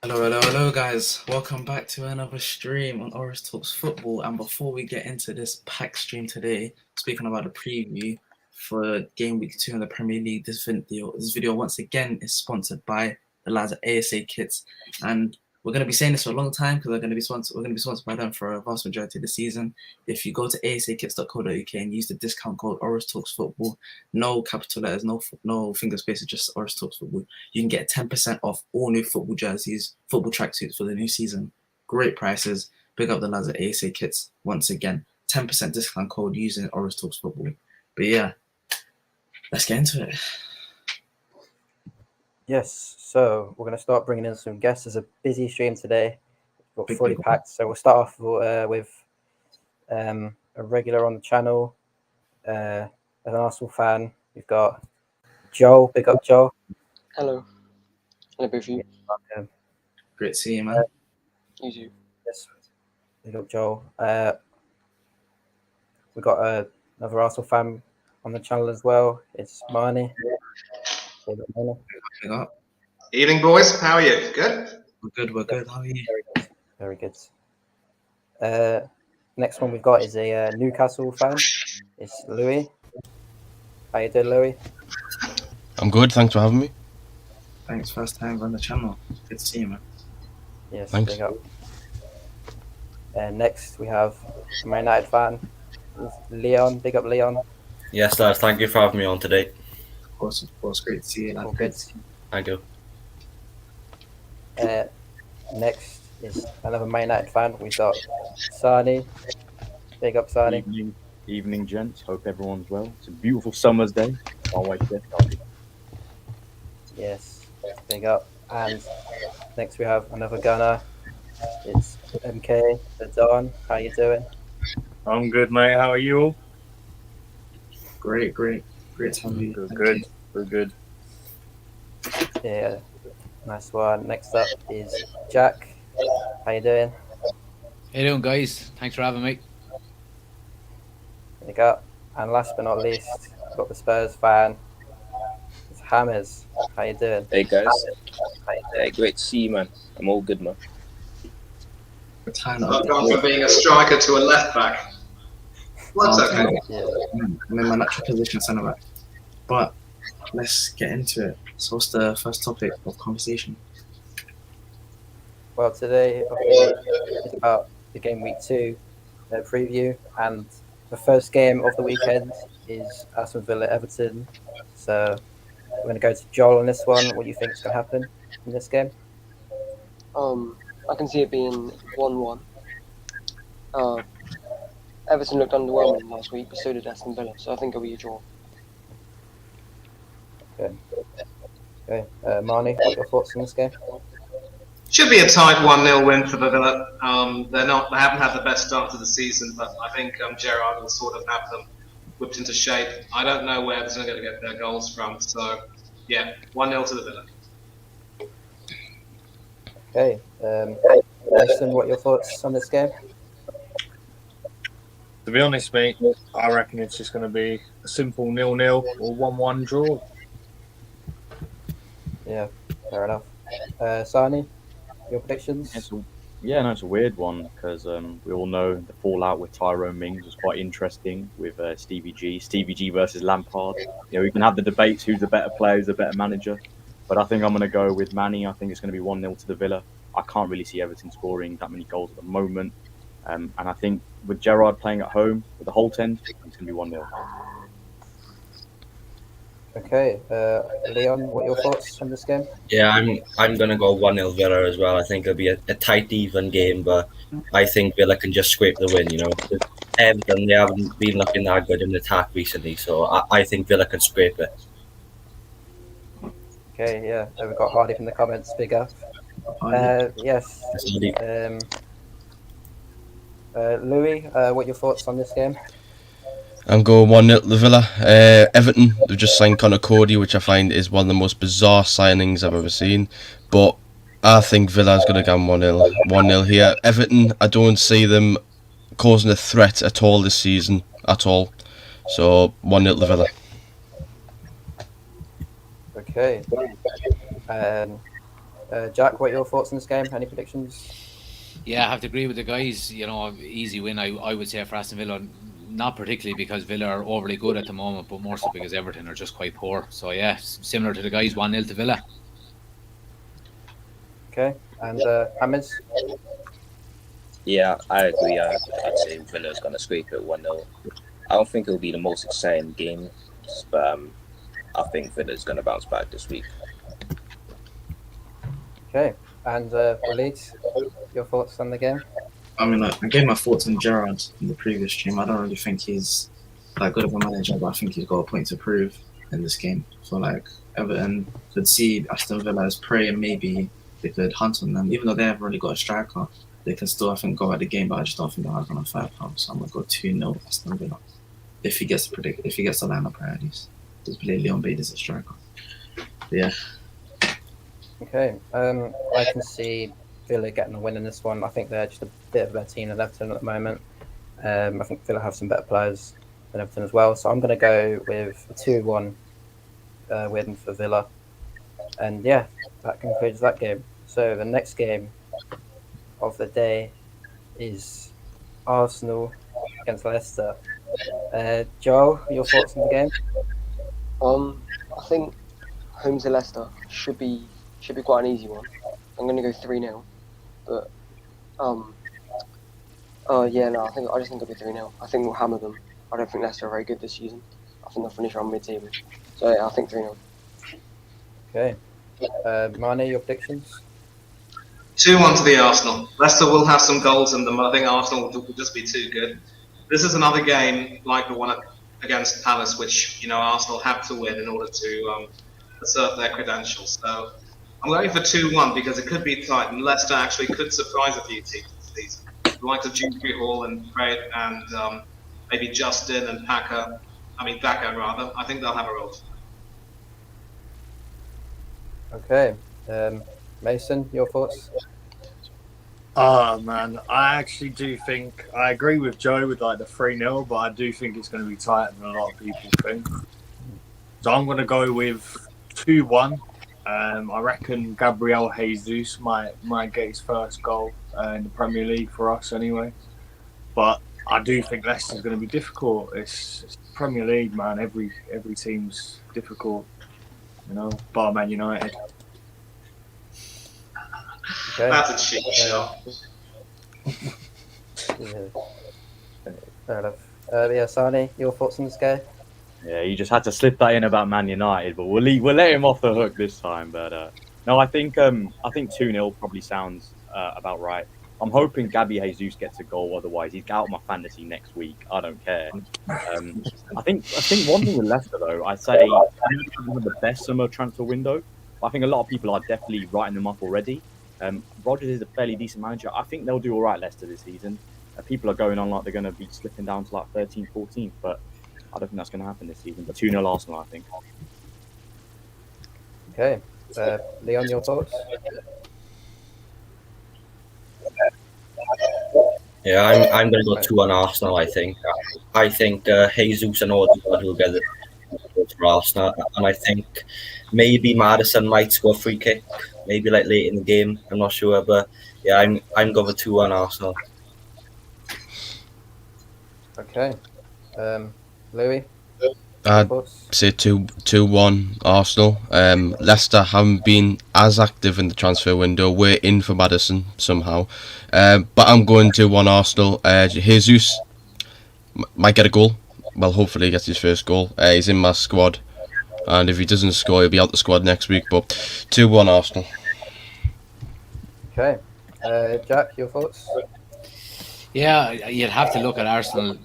Hello, guys. Welcome back to another stream on Oris Talks Football. And before we get into this packed stream today, speaking about the preview for Game Week 2 in the Premier League, this video once again is sponsored by the lads at ASA Kits. And we're going to be saying this for a long time because we're going to be sponsored by them for a vast majority of the season. If you go to asakits.co.uk and use the discount code Oris Talks Football, no capital letters, no finger spaces, just Oris Talks Football, you can get 10% off all new football jerseys, football tracksuits for the new season. Great prices. Big up the lads at ASA Kits once again. 10% discount code using Oris Talks Football. But yeah, let's get into it. Yes, so we're going to start bringing in some guests. There's a busy stream today. We've got fully packed. So we'll start off with a regular on the channel. As an Arsenal fan, we've got Joel. Big up, Joel. Hello. Hello, both of you. Great to see you, man. You too. Yes, big up, Joel. We've got another Arsenal fan on the channel as well. It's Marnie. Evening, boys. How are you? Good? We're good. How are you? Very good. Next one we've got is a Newcastle fan. It's Louis. How you doing, Louis? I'm good. Thanks for having me. Thanks. First time on the channel. Good to see you, man. Yes, thanks. Big up. Next we have a Man United fan. It's Leon. Big up, Leon. Yes, lads. Thank you for having me on today. Of course. Great to see you. All good. Thank you. Next is another Man United fan. We've got Sani. Big up, Sani. Evening, gents. Hope everyone's well. It's a beautiful summer's day. Can't wait to get started. Yes, big up. And next we have another gunner. It's MK, the Don. How you doing? I'm good, mate. How are you all? Great to have you. Good. Yeah, nice one. Next up is Jack. How you doing? How you doing, guys? Thanks for having me. Big up. And last but not least, we've got the Spurs fan. It's Hammers. How you doing? Hey guys. Hey, great to see you, man. I'm all good, man. I've gone from being a striker to a left back. Well, that's okay. Yeah. I'm in my natural position, centre back. But let's get into it. So, what's the first topic of conversation? Well, today is about the Game Week 2 preview, and the first game of the weekend is Aston Villa Everton. So we're going to go to Joel on this one. What do you think is going to happen in this game? I can see it being 1-1. Everton looked underwhelming last week, but so did Aston Villa, so I think it'll be a draw. Okay. Marnie, what are your thoughts on this game? Should be a tight 1-0 win for the Villa. They haven't had the best start to the season, but I think Gerrard will sort of have them whipped into shape. I don't know where Everton are going to get their goals from, so yeah, 1-0 to the Villa. Okay. Aston, what are your thoughts on this game? To be honest, mate, I reckon it's just going to be a simple 0-0 or 1-1 draw. Yeah, fair enough. Sani, your predictions? It's a weird one because we all know the fallout with Tyrone Mings was quite interesting with Stevie G versus Lampard. You know, we can have the debates who's the better player, who's the better manager, but I think I'm going to go with Manny. I think it's going to be 1-0 to the Villa. I can't really see Everton scoring that many goals at the moment, and I think with Gerrard playing at home with the Holt end, it's going to be 1-0. Okay, Leon, what are your thoughts on this game? Yeah, I'm going to go 1-0 Villa as well. I think it'll be a tight, even game, but I think Villa can just scrape the win, you know. Everton, they haven't been looking that good in attack recently, so I think Villa can scrape it. Okay, yeah, we've got Hardy from the comments, big up. Yes. Louis, what are your thoughts on this game? I'm going 1-0 to the Villa. Everton, they've just signed Connor Cody, which I find is one of the most bizarre signings I've ever seen. But I think Villa's going to go 1-0. 1-0 here. Everton, I don't see them causing a threat at all this season, at all. So 1-0 to the Villa. Okay. Jack, what are your thoughts on this game? Any predictions? Yeah, I have to agree with the guys. Easy win, I would say, for Aston Villa. Not particularly because Villa are overly good at the moment, but more so because Everton are just quite poor. So, yeah, similar to the guys, 1-0 to Villa. Okay, and Hammers? Yeah, I agree. I'd say Villa's going to scrape it 1-0. I don't think it'll be the most exciting game, but I think Villa's going to bounce back this week. Okay, and Walid, your thoughts on the game? I mean, I gave my thoughts on Gerrard in the previous stream. I don't really think he's that good of a manager, but I think he's got a point to prove in this game. So, like, Everton could see Aston Villa as prey and maybe they could hunt on them. Even though they haven't really got a striker, they can still, I think, go at the game, but I just don't think they'll have enough firepower. So I'm going to go 2-0 Aston Villa. If he gets the lineup right, at least. Just play Leon Bailey as a striker. But yeah. Okay, I can see Villa getting a win in this one. I think they're just a bit of a better team than Everton at the moment. I think Villa have some better players than Everton as well. So I'm going to go with a 2-1 win for Villa. And yeah, that concludes that game. So the next game of the day is Arsenal against Leicester. Joel, your thoughts on the game? I think home to Leicester should be quite an easy one. I'm going to go 3-0, but I just think it'll be 3-0. I think we'll hammer them. I don't think Leicester are very good this season. I think they'll finish around mid-table. So yeah, I think 3-0. Okay, Marnie, your predictions? 2-1 to the Arsenal. Leicester will have some goals in them, but I think Arsenal will just be too good. This is another game like the one against Palace, which Arsenal have to win in order to assert their credentials. So I'm going for 2-1 because it could be tight, and Leicester actually could surprise a few teams this season. The likes of Dewsbury Hall and Fred and maybe Justin and Daka rather. I think they'll have a role. Okay, Mason, your thoughts? Oh man, I actually do think I agree with Joe with like the 3-0, but I do think it's going to be tighter than a lot of people think. So I'm going to go with 2-1. I reckon Gabriel Jesus might get his first goal in the Premier League for us anyway. But I do think Leicester's going to be difficult. It's Premier League, man. Every team's difficult, bar Man United. Okay. That's a cheap shot. Yeah. Fair enough. Yeah, Sani, your thoughts on this game? Yeah, you just had to slip that in about Man United, but we'll let him off the hook this time. But no, I think 2-0 probably sounds about right. I'm hoping Gabby Jesus gets a goal. Otherwise, he's out of my fantasy next week. I don't care. I think one thing with Leicester though, I'd say they haven't had the best summer transfer window. I think a lot of people are definitely writing them up already. Rodgers is a fairly decent manager. I think they'll do all right, Leicester, this season. People are going on like they're going to be slipping down to like 13th, 14th, but I don't think that's going to happen this season. But 2-0 Arsenal, I think. Okay. Leon, your thoughts? Yeah, I'm going to go 2-1 Arsenal, I think. I think Jesus and Odegaard will get it for Arsenal. And I think maybe Maddison might score a free kick, maybe like late in the game. I'm not sure. But yeah, I'm going for 2-1 Arsenal. Okay. Louis? I'd say 2-1 Arsenal. Leicester haven't been as active in the transfer window. We're in for Maddison somehow. But I'm going 2-1 Arsenal. Jesus might get a goal. Well, hopefully he gets his first goal. He's in my squad. And if he doesn't score, he'll be out the squad next week. But 2-1 Arsenal. Okay. Jack, your thoughts? Yeah, you'd have to look at Arsenal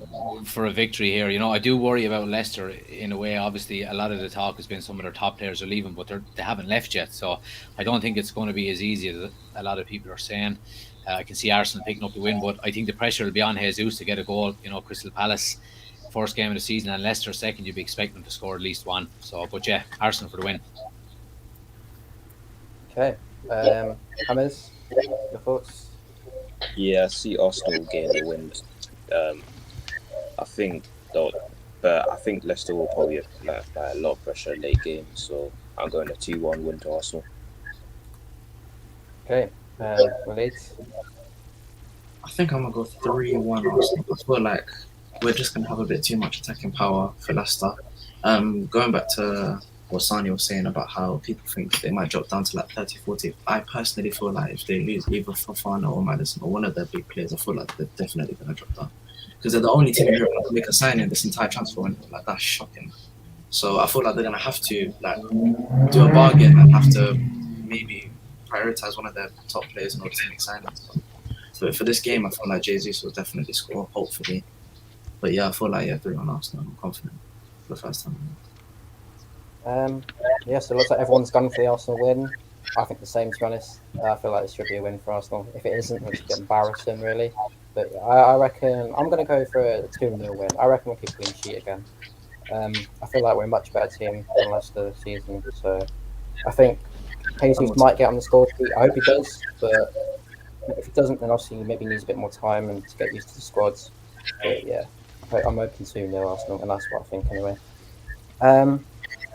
for a victory here. I do worry about Leicester in a way. Obviously, a lot of the talk has been some of their top players are leaving, but they haven't left yet. So I don't think it's going to be as easy as a lot of people are saying. I can see Arsenal picking up the win, but I think the pressure will be on Jesus to get a goal. Crystal Palace, first game of the season, and Leicester second, you'd be expecting them to score at least one. So, but yeah, Arsenal for the win. Okay. Hammers, your thoughts? Yeah, I see Arsenal getting the win. I think Leicester will probably apply a lot of pressure late game, so I'm going to 2-1 win to Arsenal. Okay, Waleed. I think I'm gonna go 3-1 Arsenal. I feel like we're just gonna have a bit too much attacking power for Leicester. Going back to what Sani was saying about how people think they might drop down to like 30, 40. I personally feel like if they lose either Fofana or Madison or one of their big players, I feel like they're definitely gonna drop down because they're the only team in Europe that can make a signing this entire transfer window. Like that's shocking. So I feel like they're gonna have to like do a bargain and have to maybe prioritize one of their top players in order to make signings. So for this game, I feel like Jesus will definitely score, hopefully. But yeah, I feel like 3-1 Arsenal. I'm confident for the first time. Yeah, so it looks like everyone's gone for the Arsenal win. I think the same, to be honest. I feel like this should be a win for Arsenal. If it isn't, it's a bit embarrassing, really. But I reckon I'm going to go for a 2-0 win. I reckon we'll keep clean sheet again. I feel like we're a much better team than last of the season. So I think Jesus might get on the score sheet. I hope he does. But if he doesn't, then obviously he maybe needs a bit more time and to get used to the squads. But yeah, I'm open to 2-0 Arsenal, and that's what I think anyway.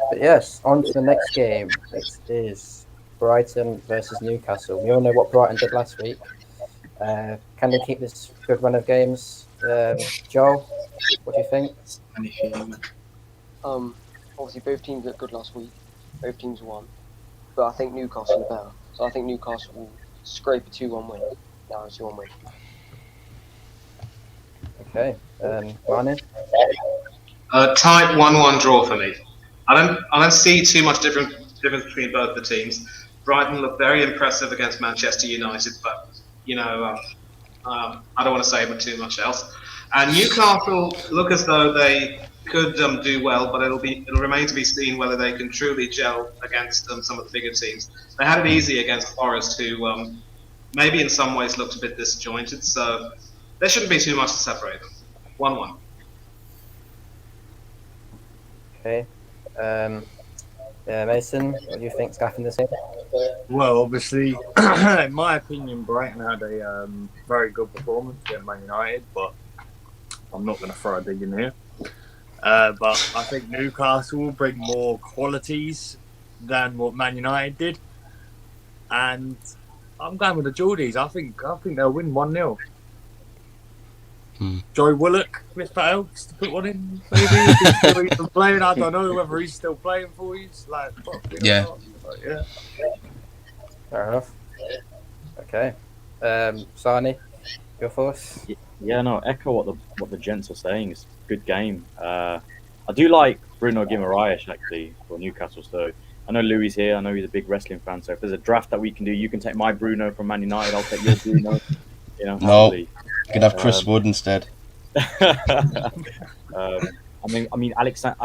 But yes, on to the next game. It is Brighton versus Newcastle. We all know what Brighton did last week. Can they keep this good run of games? Joel, what do you think? Obviously both teams looked good last week. Both teams won. But I think Newcastle are better. So I think Newcastle will scrape a 2-1 win. Now it's a 2-1 win. Okay. Marnie? Tight 1-1 draw for me. I don't see too much difference between both the teams. Brighton looked very impressive against Manchester United, but I don't want to say too much else. And Newcastle look as though they could do well, but it'll remain to be seen whether they can truly gel against some of the bigger teams. They had it easy against Forest, who maybe in some ways looked a bit disjointed. So there shouldn't be too much to separate them. 1-1. Okay. Mason, what do you think's happened this game? Well, obviously, in my opinion, Brighton had a very good performance against Man United, but I'm not going to throw a dig in here. But I think Newcastle will bring more qualities than what Man United did, and I'm going with the Geordies. I think they'll win 1-0. Joe Willock, Smith Else to put one in, maybe. If he's still even playing, I don't know whether he's still playing for you. Like, yeah. But, yeah. Fair enough. Okay. Sani, your thoughts? Yeah, no, echo what the gents are saying. It's a good game. I do like Bruno Guimaraes actually for Newcastle. So I know Louis here. I know he's a big wrestling fan. So if there's a draft that we can do, you can take my Bruno from Man United. I'll take your Bruno. You know, no, happily. You can have Chris Wood instead. I mean, Sam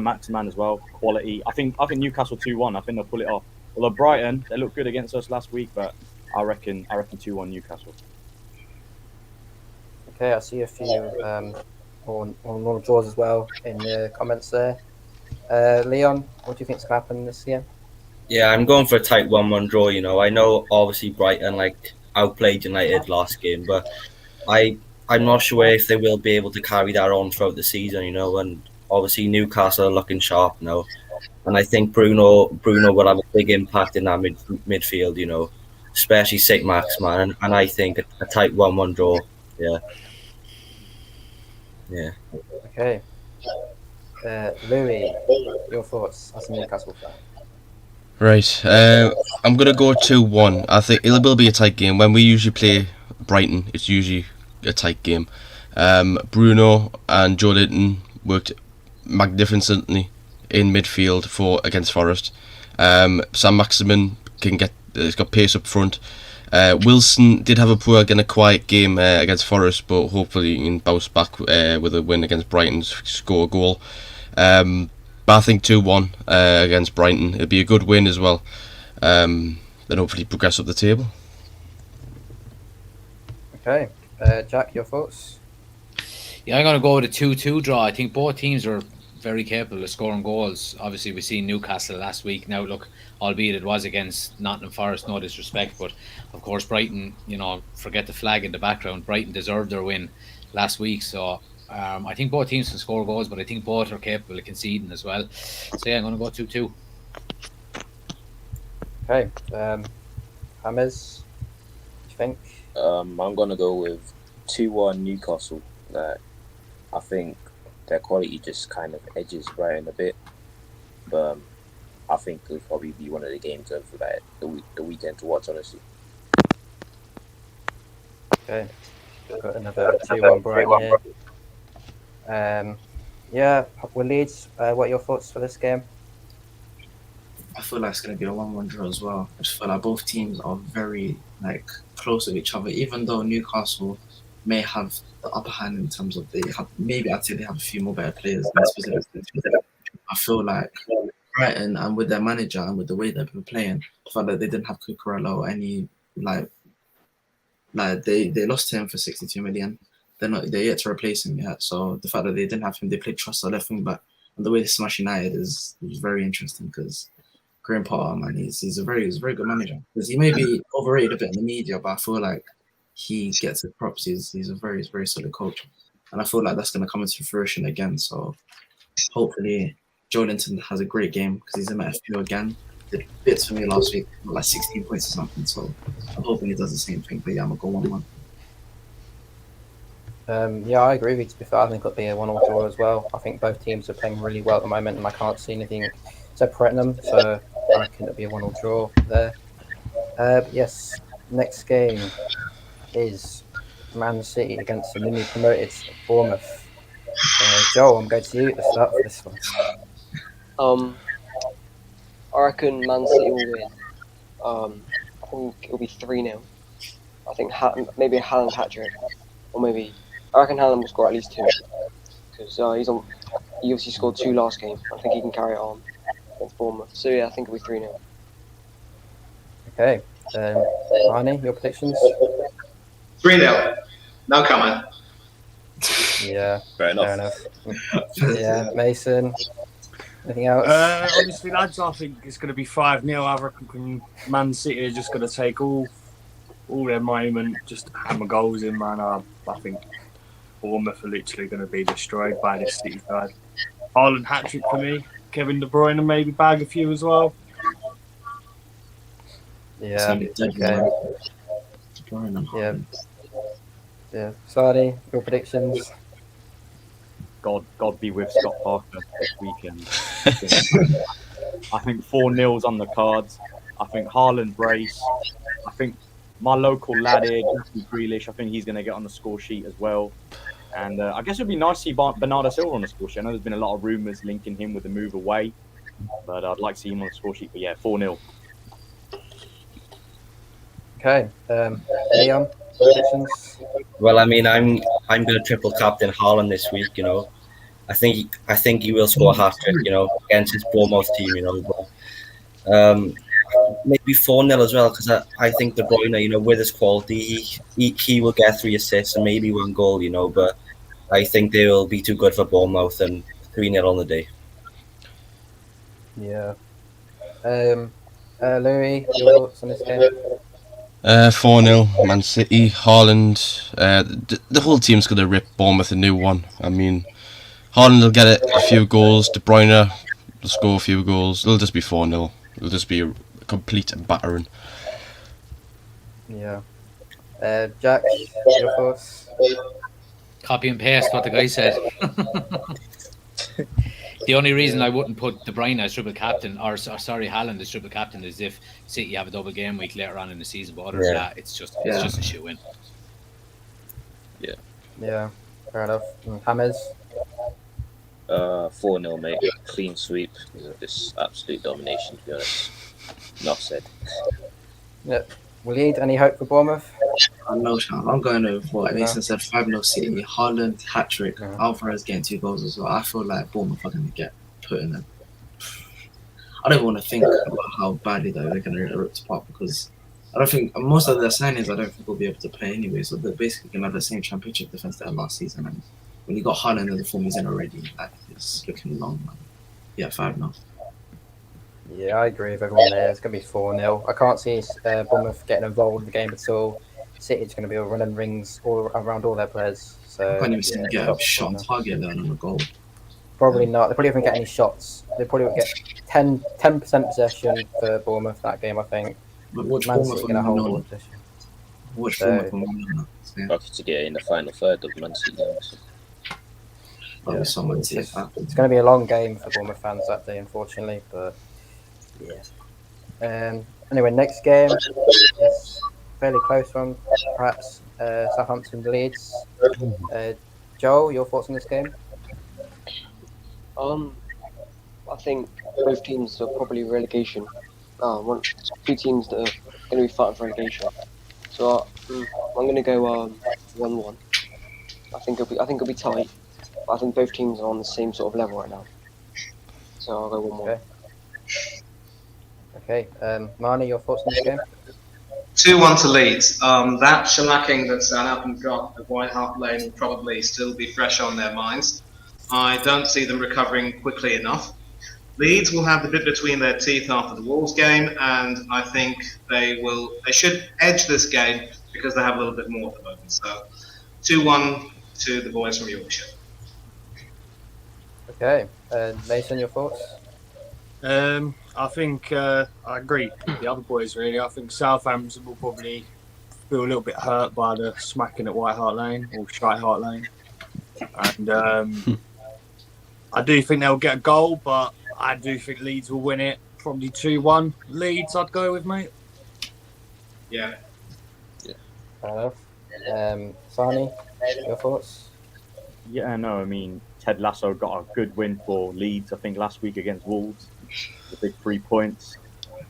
Maximan as well. Quality. I think Newcastle 2-1. I think they'll pull it off. Although Brighton, they looked good against us last week, but I reckon 2-1 Newcastle. Okay, I see a few on normal draws as well in the comments there. Leon, what do you think's going to happen this year? Yeah, I'm going for a tight 1-1 draw. You know, I know obviously Brighton outplayed United last game, but I'm not sure if they will be able to carry that on throughout the season. You know, and obviously Newcastle are looking sharp now, and I think Bruno will have a big impact in that midfield. You know, especially St. Maximan, and I think a tight 1-1 draw. Yeah. Yeah. Okay. Louis, your thoughts as a Newcastle fan? Right. I'm going to go 2-1. I think it will be a tight game. When we usually play Brighton, it's usually a tight game. Bruno and Joe Linton worked magnificently in midfield against Forest. Sam Maximan he's got pace up front. Wilson did have a poor, again, a quiet game against Forest, but hopefully he can bounce back with a win against Brighton, score a goal. But I think 2-1 against Brighton. It'll be a good win as well. Then hopefully progress up the table. Okay. Jack, your thoughts? Yeah, I'm going to go with a 2-2 draw. I think both teams are very capable of scoring goals. Obviously, we've seen Newcastle last week. Now, look, albeit it was against Nottingham Forest, no disrespect, but of course, Brighton, you know, forget the flag in the background. Brighton deserved their win last week. So I think both teams can score goals, but I think both are capable of conceding as well. So yeah, I'm going to go 2-2. Okay. James, what do you think? I'm gonna go with 2-1 Newcastle. I think their quality just kind of edges Brighton a bit, but I think it'll probably be one of the games of like the weekend to watch. Honestly, Okay, got another 2-1 Brighton here. Yeah, well, Leeds, what are your thoughts for this game? I feel like it's going to be a 1-1 draw as well. I just feel like both teams are very close with each other, even though Newcastle may have the upper hand in terms of I'd say they have a few more better players than specifically. I feel like Brighton, and with their manager and with the way they've been playing, I felt like they didn't have Cucurella or any they lost him for 62 million. They're yet to replace him yet. So the fact that they didn't have him, they played Truss left wing back, and the way they smash United is very interesting because Graham Potter, man, he's a very good manager. Because he may be overrated a bit in the media, but I feel like he gets his props. He's a very solid coach, and I feel like that's going to come into fruition again. So hopefully, Joelinton has a great game because he's in my FPO again. Did bits for me last week, like 16 points or something. So I'm hoping he does the same thing. But yeah, I'm gonna go 1-1. Yeah, I agree with you. To be fair, I think it'll be a 1-1 draw as well. I think both teams are playing really well at the moment, and I can't see anything separating them. So I reckon it'll be a 1-1 draw there. Yes, next game is Man City against the newly promoted Bournemouth. Joel, I'm going to you to start for this one. I reckon Man City will win. I think it'll be 3-0. I think maybe a Haaland hat-trick, or maybe I reckon Haaland will score at least 2 because he obviously scored 2 last game. I think he can carry it on against Bournemouth. So yeah, I think it'll be 3-0. Okay, Arnie, your predictions? 3-0. No comment. Yeah, fair enough. Yeah, Mason. Anything else? Honestly, lads, I think it's going to be 5-0. I reckon Man City are just going to take all their moment, just hammer goals in, man. I think Bournemouth are literally going to be destroyed by this City side. Haaland hat-trick for me. Kevin De Bruyne and maybe bag a few as well. Yeah. Okay. Yeah. Sardi, your predictions? God be with Scott Parker this weekend. I think 4-0's on the cards. I think Haaland brace. I think my local lad here, Jesse Grealish, I think he's going to get on the score sheet as well. And I guess it'd be nice to see Bernardo Silva on the score sheet. I know there's been a lot of rumours linking him with the move away, but I'd like to see him on the score sheet. But yeah, 4-0. Okay, Leon, predictions? Well, I mean, I'm going to triple captain Haaland this week. You know, I think he will score a hat trick. You know, against his Bournemouth team. You know, but, maybe 4-0 as well because I think De Bruyne, you know, with his quality, he will get 3 assists and maybe 1 goal. You know, but I think they will be too good for Bournemouth and 3-0 on the day. Yeah. Louis, your thoughts on this game? 4-0 Man City. Haaland. The whole team's going to rip Bournemouth a new one. I mean, Haaland will get a few goals. De Bruyne will score a few goals. It'll just be 4-0. It'll just be a complete battering. Yeah. Jack, your thoughts? Copy and paste what the guy said. The only reason I wouldn't put De Bruyne as triple captain, or sorry, Haaland as triple captain, is if City have a double game week later on in the season. But other than that, it's just a shoe-in. Yeah, fair enough. James? 4-0, mate. Clean sweep. Just absolute domination, to be honest. Enough said. Yeah. Waleed, any hope for Bournemouth? No chance. I'm going with what Mason said, 5-0 City. Haaland, hat-trick. Alvarez getting 2 goals as well. I feel like Bournemouth are going to get put in them. I don't even want to think about how badly they're going to rip apart because I don't think most of their signings I don't think will be able to play anyway. So they're basically going to have the same championship defense they had last season. And when you got Haaland in the form he's in already, it's looking long, man. Yeah, 5-0. Yeah, I agree with everyone there. It's going to be 4-0. I can't see Bournemouth getting involved in the game at all. City's going to be running rings all around all their players. So I can't even see them get a shot on target there on a goal. Probably not. They probably won't get any shots. They probably won't get 10% possession for Bournemouth that game, I think. Watch Man Bournemouth City and going to hold Man all United. this year. Watch So- Bournemouth and Man United. Yeah. Lucky to get in the final third of Man City games. That'll be someone It's to just- that. It's going to be a long game for Bournemouth fans that day, unfortunately. But yeah. Anyway, next game is a fairly close one, perhaps. Southampton Leeds. Joel, your thoughts on this game? I think both teams are probably relegation. Two teams that are going to be fighting for relegation. So I'm going to go 1-1. I think it'll be tight. But I think both teams are on the same sort of level right now. So I'll go 1-1. Okay. Marnie, your thoughts on this game? 2-1 to Leeds. That shellacking that Southampton got at White Hart Lane will probably still be fresh on their minds. I don't see them recovering quickly enough. Leeds will have the bit between their teeth after the Wolves game, and I think they should edge this game because they have a little bit more at the moment. So 2-1 to the boys from Yorkshire. Okay. Mason, your thoughts? I think I agree with the other boys, really. I think Southampton will probably feel a little bit hurt by the smacking at White Hart Lane or Shite Hart Lane. And I do think they'll get a goal, but I do think Leeds will win it. Probably 2-1. Leeds, I'd go with, mate. Yeah. Fair enough. Sani, your thoughts? Yeah, no, I mean, Ted Lasso got a good win for Leeds, I think, last week against Wolves. The big 3 points.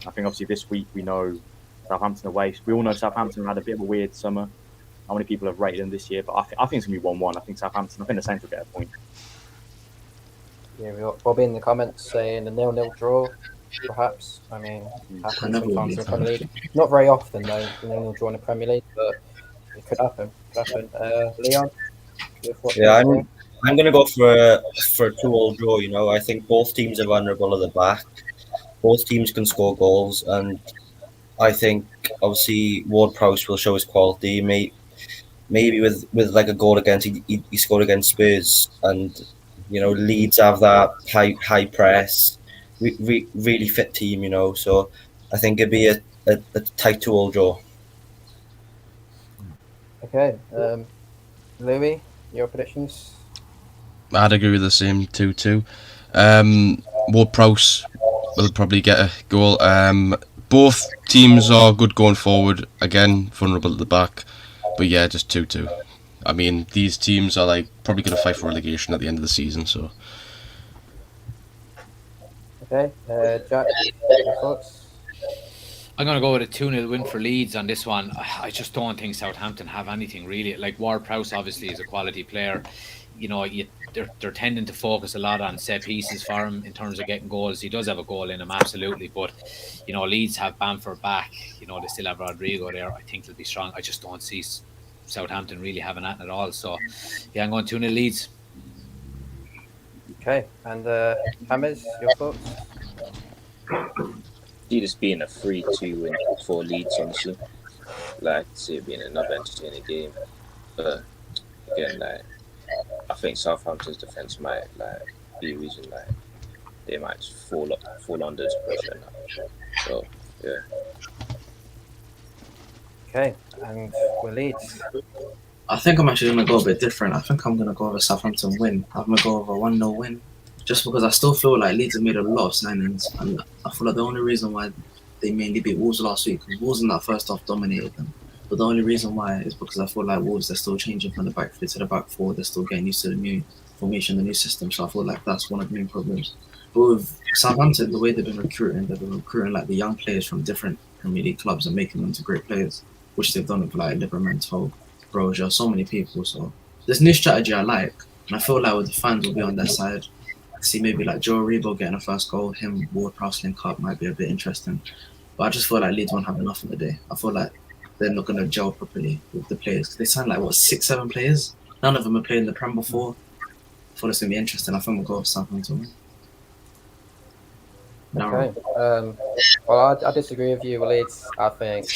I think, obviously, this week we know Southampton away. We all know Southampton had a bit of a weird summer. How many people have rated them this year? But I think it's going to be 1-1. I think the Saints will get a point. Yeah, we got Bobby in the comments saying a 0-0 draw, perhaps. I mean, happens sometimes in the Premier League. Not very often, though, the 0-0 draw in the Premier League, but it could happen. Leon? Your thoughts? Yeah, I'm going to go for a 2-2 draw. You know, I think both teams are vulnerable at the back. Both teams can score goals, and I think obviously Ward-Prowse will show his quality. Maybe with like a goal against he scored against Spurs, and you know Leeds have that high press, really fit team. You know, so I think it'd be a tight 2-2 draw. Okay. Louis, your predictions? I'd agree with the same 2-2. Ward-Prowse will probably get a goal. Both teams are good going forward. Again, vulnerable at the back. But yeah, just 2-2. I mean, these teams are like probably going to fight for relegation at the end of the season. So. Okay. Jack, your thoughts? I'm going to go with a 2-0 win for Leeds on this one. I just don't think Southampton have anything really. Like Ward-Prowse obviously is a quality player. You know, they're tending to focus a lot on set pieces for him in terms of getting goals. He does have a goal in him, absolutely. But, you know, Leeds have Bamford back. You know, they still have Rodrigo there. I think they'll be strong. I just don't see Southampton really having that at all. So, yeah, I'm going 2-0 Leeds. Okay. And Hammers, your thoughts? See this being a 3-2 win for Leeds, honestly. Like, see it being another entertaining game. But, again, like, I think Southampton's defence might be a reason they might just fall under this pressure now. So yeah. Okay, and we're Leeds. I think I'm actually going to go a bit different. I think I'm going to go with a Southampton win. I'm going to go with a 1-0 win. Just because I still feel like Leeds have made a lot of signings. And I feel like the only reason why they mainly beat Wolves last week, because Wolves in that first half dominated them. But the only reason why is because I feel like Wolves, they're still changing from the back three to the back four. They're still getting used to the new formation, the new system. So I feel like that's one of the main problems. But with Southampton, the way they've been recruiting like the young players from different Premier League clubs and making them into great players, which they've done with like Livramento, Broja, so many people. So this new strategy I like, and I feel like with the fans will be on their side. I see maybe like Joe Aribo getting a first goal, him, Ward-Prowse link up might be a bit interesting. But I just feel like Leeds won't have enough on the day. I feel like they're not going to gel properly with the players. They signed like, 6-7 players? None of them have played in the Prem before. I thought it's going to be interesting. I think we'll go with Southampton. Okay. Well, I disagree with you, Leeds. I think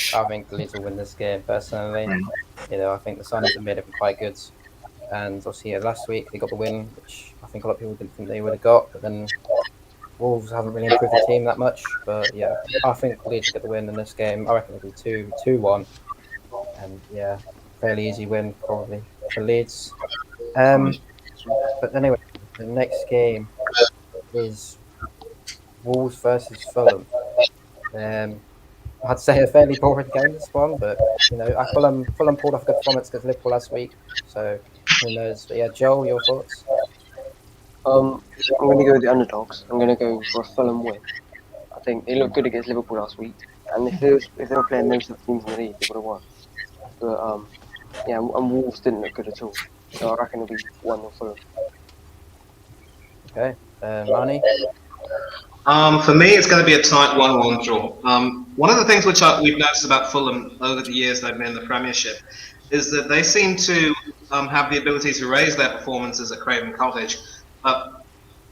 Leeds will win this game, personally. You know, I think the signings have made it quite good. And obviously, last week they got the win, which I think a lot of people didn't think they would have got. But then Wolves haven't really improved the team that much, but yeah, I think Leeds will get the win in this game. I reckon it'll be 2-1, and yeah, fairly easy win probably for Leeds. But anyway, the next game is Wolves versus Fulham. I'd say a fairly boring game, this one, but Fulham pulled off a good performance against Liverpool last week, so who knows? But yeah, Joel, your thoughts? I'm going to go with the underdogs. I'm going to go for a Fulham win. I think they looked good against Liverpool last week, and if they were playing most of the teams in the league, they would have won. But yeah, and Wolves didn't look good at all. So I reckon it'll be 1-0 Fulham. Okay, Marnie? For me, it's going to be a tight 1-1 draw. One of the things which we've noticed about Fulham over the years they've been in the Premiership is that they seem to have the ability to raise their performances at Craven Cottage, but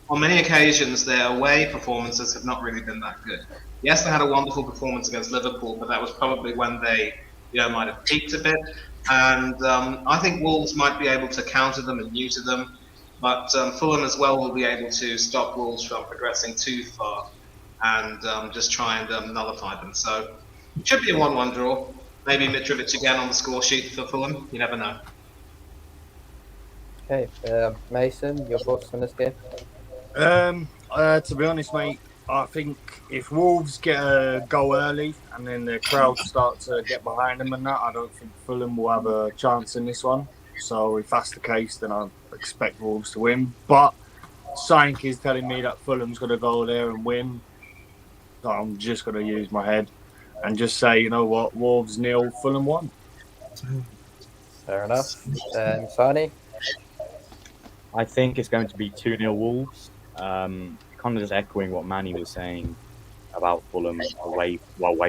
on many occasions their away performances have not really been that good. Yes, they had a wonderful performance against Liverpool, but that was probably when they might have peaked a bit, and I think Wolves might be able to counter them and neuter them. But Fulham as well will be able to stop Wolves from progressing too far and just try and nullify them. So it should be a 1-1 draw. Maybe Mitrovic again on the score sheet for Fulham. You never know. Okay, Mason, your thoughts on this game? To be honest, mate, I think if Wolves get a goal early and then the crowd start to get behind them and that, I don't think Fulham will have a chance in this one. So if that's the case, then I expect Wolves to win. But Sank is telling me that Fulham's going to go there and win. So I'm just going to use my head and just say, you know what, Wolves 0, Fulham 1. Fair enough. Sani? I think it's going to be 2-0 Wolves. Kind of just echoing what Manny was saying about Fulham away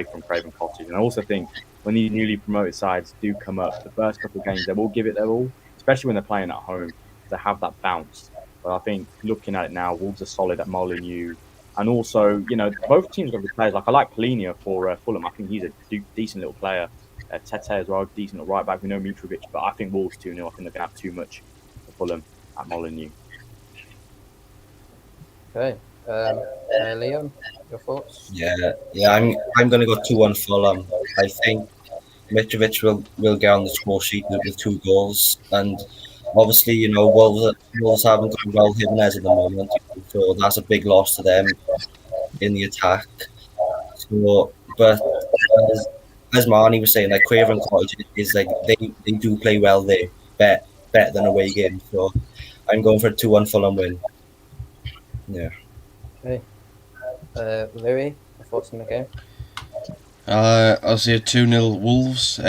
from Craven Cottage. And I also think when these newly promoted sides do come up, the first couple of games, they will give it their all, especially when they're playing at home. They have that bounce. But I think looking at it now, Wolves are solid at Molineux. And also, both teams have good players. Like, I like Polina for Fulham. I think he's a decent little player. Tete as well, decent little right back. We know Mitrovic, but I think Wolves 2-0. I think they're going to have too much for Fulham at Molineux. Okay. Liam, your thoughts? Yeah. I'm going to go 2-1 Fulham. I think Mitrovic will get on the score sheet with 2 goals, and obviously, Wolves haven't done well hitting us at the moment, so that's a big loss to them in the attack. So, but as Marnie was saying, like Craven Cottage is like they do play well there, better than away games. So I'm going for a 2-1 Fulham win. Yeah. Okay. Louis, your thoughts on the game? I'll say 2-0 Wolves.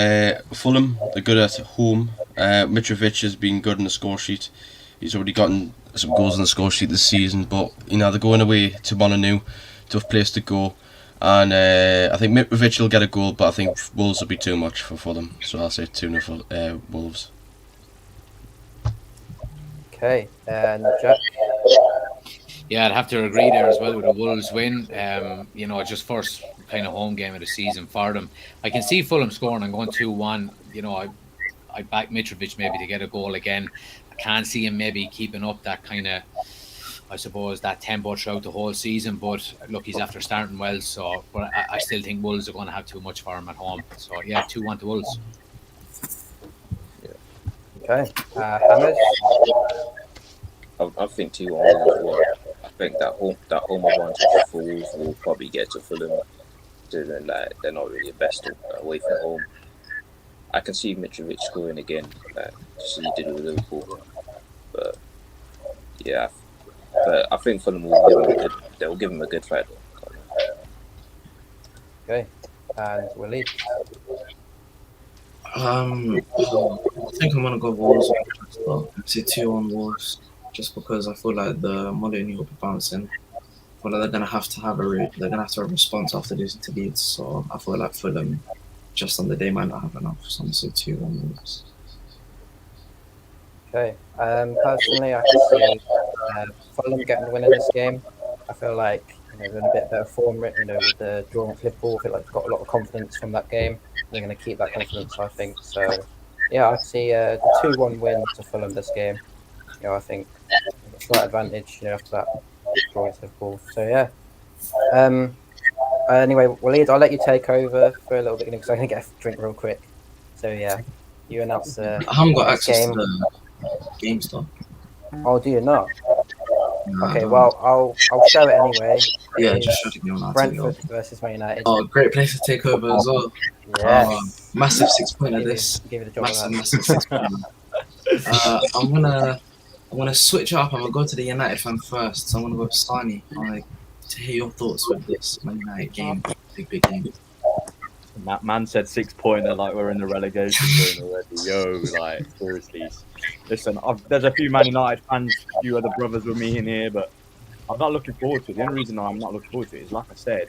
Fulham, they're good at home. Mitrovic has been good in the score sheet. He's already gotten some goals in the score sheet this season, but they're going away to Molineux, tough place to go. And I think Mitrovic will get a goal, but I think Wolves will be too much for Fulham. So I'll say 2-0 for Wolves. Okay, and Jack? Yeah, I'd have to agree there as well with a Wolves win. It's just first kind of home game of the season for them. I can see Fulham scoring and going 2-1. I back Mitrovic maybe to get a goal again. I can't see him maybe keeping up that kind of, I suppose, that tempo throughout the whole season. But look, he's after starting well. So, but I still think Wolves are going to have too much for him at home. So yeah, 2-1 to Wolves. Okay, Hammers? I think 2-1 Wolves as well. I think that home advantage for Wolves will probably get to Fulham. They're not really the best away from home. I can see Mitrovic scoring again, just as he did with Liverpool. But yeah, I think Fulham will give him a good fight. Okay, and Willie? I think I'm gonna go Wolves. I say 2-1 Wolves, just because I feel like the Molineux will be bouncing. I feel like they're gonna have to have a response after losing to Leeds. So I feel like Fulham, just on the day, might not have enough. So I'm gonna say 2-1 Wolves. Okay. Personally, I can see Fulham getting the win in this game. I feel like they're in a bit better form. With the draw with Liverpool, I feel like they've got a lot of confidence from that game. They're going to keep that confidence, I think. So, yeah, I see the 2-1 win to Fulham this game. I think a slight advantage after that choice, of course. So yeah. Anyway, Waleed, I'll let you take over for a little bit because I'm gonna get a drink real quick. So yeah, you announce I haven't got access game. to the game stuff. Oh, do you not? No, I Okay, don't. well I'll show it anyway. Yeah, It just is show the game on our Brentford TV. versus Man United. Oh, great place to take over as well. Yes. Massive 6-pointer Give you- this. give you the job of that. Massive 6-pointer. I'm gonna switch up. I'm gonna go to the United fan first. So I'm gonna go with Sani. Like to hear your thoughts with this Man United game, big game. That man said 6-pointer like we're in the relegation zone already. Yo, like seriously. Listen, there's a few Man United fans, a few other brothers with me in here, but I'm not looking forward to it. The only reason I'm not looking forward to it is, like I said,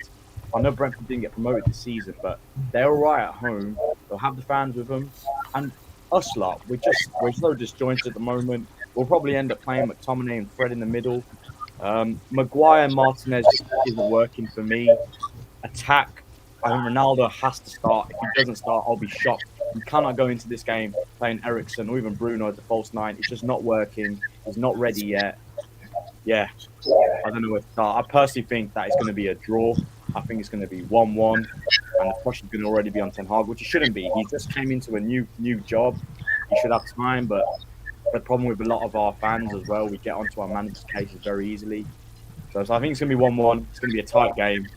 I know Brentford didn't get promoted this season, but they're all right at home. They'll have the fans with them, and us lot, we're so disjointed at the moment. We'll probably end up playing McTominay and Fred in the middle. Maguire and Martinez just isn't working for me. Attack. I think Ronaldo has to start. If he doesn't start, I'll be shocked. You cannot go into this game playing Eriksen or even Bruno as a false nine. It's just not working. He's not ready yet. Yeah, I don't know where to start. I personally think that it's going to be a draw. I think it's going to be 1-1, and the pressure's going to already be on Ten Hag, which it shouldn't be. He just came into a new job. He should have time, but the problem with a lot of our fans as well, we get onto our manager's cases very easily. So I think it's going to be 1-1. It's going to be a tight game.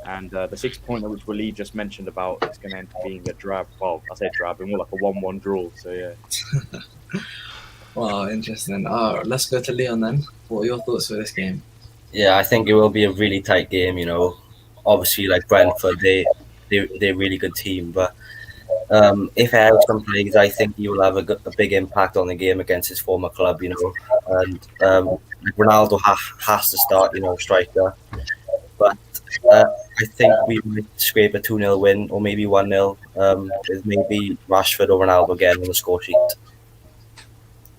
And the 6-pointer, which Waleed just mentioned about, it's going to end up being a drab. Well, I say drab, but more like a 1-1 draw. So, yeah. Wow, interesting. Let's go to Leon then. What are your thoughts for this game? Yeah, I think it will be a really tight game. Obviously, like Brentford, they're a really good team, but if Ericsson plays, I think he will have a big impact on the game against his former club. And Ronaldo has to start. Striker, but I think we might scrape a 2-0 win or maybe 1-0. With maybe Rashford or Ronaldo again on the score sheet.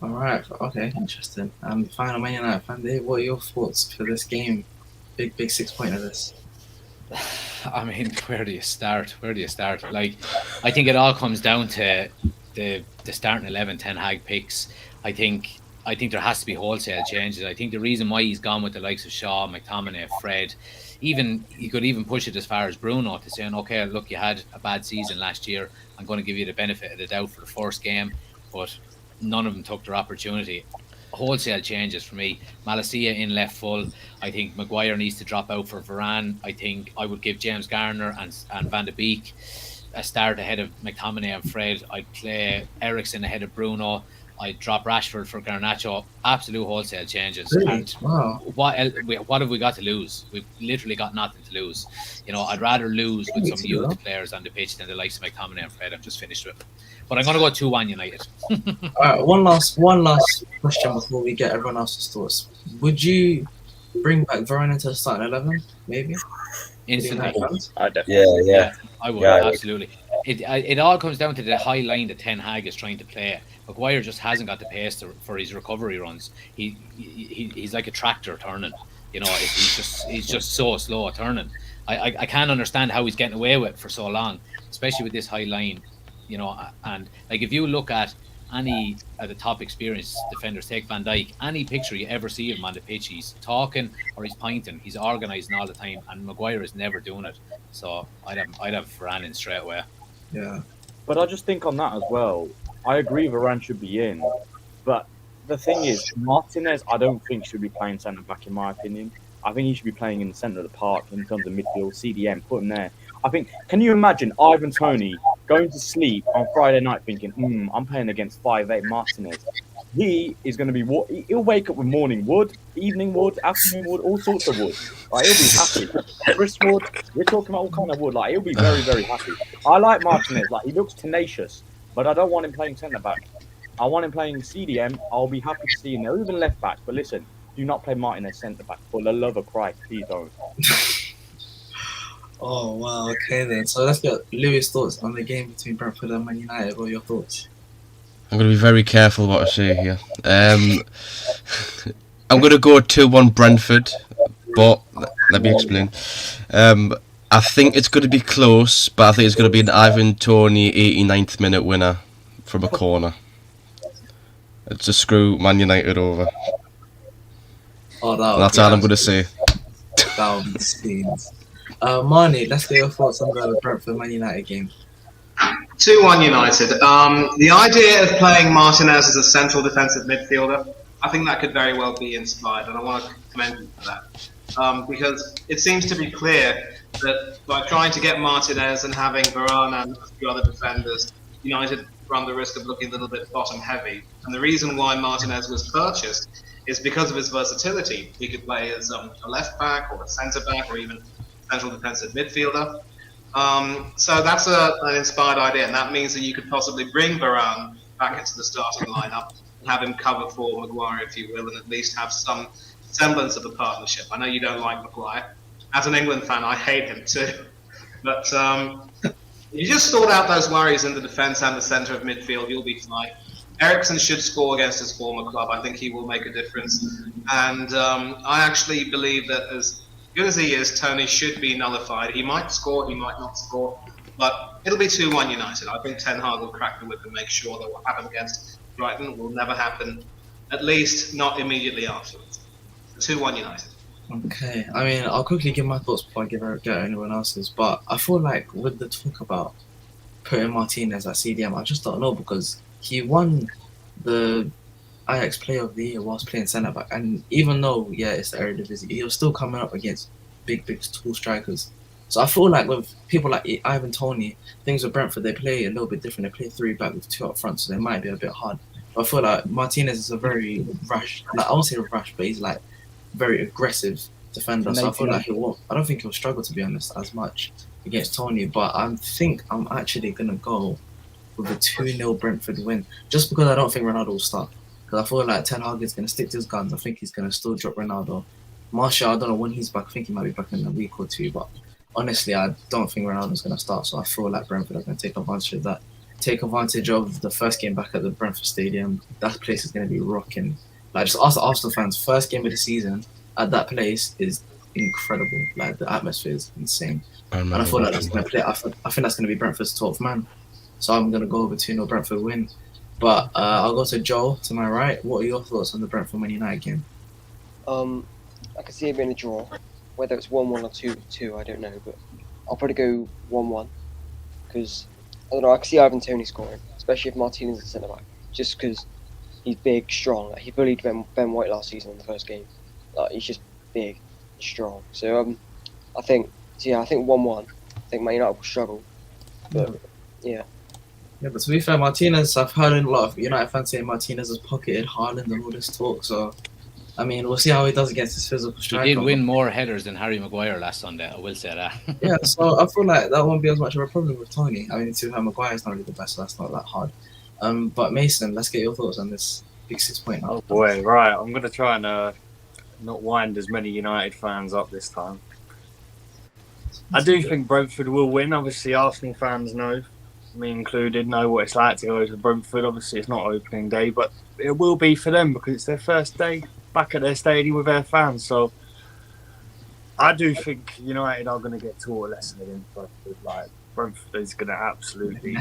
All right. Okay. Interesting. Final Man United fan, Dave, what are your thoughts for this game? Big 6-pointer this. I mean, where do you start? Like, I think it all comes down to the starting 11 Ten Hag picks. I think there has to be wholesale changes. I think the reason why he's gone with the likes of Shaw, McTominay, Fred, you could even push it as far as Bruno to saying, okay, look, you had a bad season last year. I'm going to give you the benefit of the doubt for the first game, but none of them took their opportunity. Wholesale changes for me. Malacia in left full. I think Maguire needs to drop out for Varane. I think I would give James Garner and Van de Beek a start ahead of McTominay and Fred. I'd play Eriksen ahead of Bruno. I'd drop Rashford for Garnacho. Absolute wholesale changes. Really? And Wow. what have we got to lose? We've literally got nothing to lose. I'd rather lose with some youth players on the pitch than the likes of McTominay and Fred. I'm just finished with it. But I'm going to go 2-1 United. All right. One last question before we get everyone else's thoughts. Would you bring back Varane into the starting 11? Maybe. Instantly. I definitely. Yeah. I would, Yeah, I would. absolutely. It all comes down to the high line that Ten Hag is trying to play. Maguire just hasn't got the pace for his recovery runs. He's like a tractor turning. He's just so slow at turning. I can't understand how he's getting away with it for so long, especially with this high line. And like if you look at any of the top experienced defenders, take Van Dijk, any picture you ever see of him on the pitch, he's talking or he's pointing, he's organising all the time, and Maguire is never doing it. So I'd have Varane in straight away. Yeah. But I just think on that as well, I agree Varane should be in. But the thing is, Martinez, I don't think should be playing centre back in my opinion. I think he should be playing in the centre of the park in terms of midfield, CDM, put him there. I think, can you imagine Ivan Toney going to sleep on Friday night thinking, I'm playing against 5'8" Martinez. He is going to be, he'll wake up with morning wood, evening wood, afternoon wood, all sorts of wood. Like, he'll be happy. Chris Wood, we're talking about all kind of wood. Like, he'll be very, very happy. I like Martinez. Like, he looks tenacious, but I don't want him playing centre back. I want him playing CDM. I'll be happy to see him there, even left back. But listen, do not play Martinez centre back. For the love of Christ, please don't. Oh wow. Okay then. So let's get Louis' thoughts on the game between Brentford and Man United. What are your thoughts? I'm going to be very careful what I say here. I'm going to go 2-1 Brentford, but let me explain. I think it's going to be close, but I think it's going to be an Ivan Toney 89th minute winner from a corner. It's to screw Man United over. Oh, that That's all I'm going to say. That would be scenes. Marnie, let's get your thoughts on the Brentford Man United game. 2-1 United. The idea of playing Martinez as a central defensive midfielder, I think that could very well be inspired, and I want to commend you for that. Because it seems to be clear that by trying to get Martinez and having Varane and a few other defenders, United run the risk of looking a little bit bottom heavy. And the reason why Martinez was purchased is because of his versatility. He could play as a left back or a centre back or even central defensive midfielder. So that's an inspired idea, and that means that you could possibly bring Varane back into the starting lineup and have him cover for Maguire, if you will, and at least have some semblance of a partnership. I know you don't like Maguire. As an England fan, I hate him too. But you just sort out those worries in the defence and the centre of midfield, you'll be fine. Eriksen should score against his former club. I think he will make a difference. And I actually believe that as good as he is, Tony should be nullified. He might score, he might not score, but it'll be 2-1 United. I think Ten Hag will crack the whip and make sure that what happened against Brighton will never happen, at least not immediately afterwards. 2-1 United. Okay, I mean, I'll quickly give my thoughts before I get anyone else's, but I feel like with the talk about putting Martinez at CDM, I just don't know, because he won the Ajax Player of the Year whilst playing centre back, and even though it's the Eredivisie, he was still coming up against big tall strikers. So I feel like with people like Ivan Toney, things with Brentford, they play a little bit different. They play 3 back with 2 up front, so they might be a bit hard. But I feel like Martinez is a very rash, I won't say rash, but he's like very aggressive defender. So I feel like I don't think he'll struggle, to be honest, as much against Toney. But I think I'm actually gonna go with a 2-0 Brentford win, just because I don't think Ronaldo will start. Because I feel like Ten Hag is going to stick to his guns. I think he's going to still drop Ronaldo. Martial, I don't know when he's back. I think he might be back in a week or 2. But honestly, I don't think Ronaldo's going to start. So I feel like Brentford are going to take advantage of that. Take advantage of the first game back at the Brentford Stadium. That place is going to be rocking. Like, just ask the Arsenal fans, first game of the season at that place is incredible. Like, the atmosphere is insane. And I feel like that's going to play. I think that's going to be Brentford's 12th man. So I'm going to go over 2-0 Brentford win. But I'll go to Joel, to my right. What are your thoughts on the Brentford Man United game? I can see it being a draw. Whether it's 1-1 or 2-2, I don't know. But I'll probably go 1-1. Because, I don't know, I can see Ivan Toney scoring. Especially if Martinez is centre-back. Just because he's big, strong. Like, he bullied Ben White last season in the first game. Like, he's just big, strong. So, I think 1-1. I think Man United will struggle. But, yeah. Yeah, but to be fair, Martinez, I've heard a lot of United fans saying Martinez has pocketed Haaland and all this talk. So, I mean, we'll see how he does against his physical striker. He did win more headers than Harry Maguire last Sunday, I will say that. Yeah, so I feel like that won't be as much of a problem with Tony. I mean, to have Maguire's not really the best, so that's not that hard. But Mason, let's get your thoughts on this big 6-point. Oh boy, right. I'm going to try and not wind as many United fans up this time. I do think Brentford will win. Obviously, Arsenal fans know, me included, know what it's like to go to Brentford. Obviously, it's not opening day, but it will be for them because it's their first day back at their stadium with their fans. So I do think United are going to get taught a lesson against Brentford. Like, Brentford is going to absolutely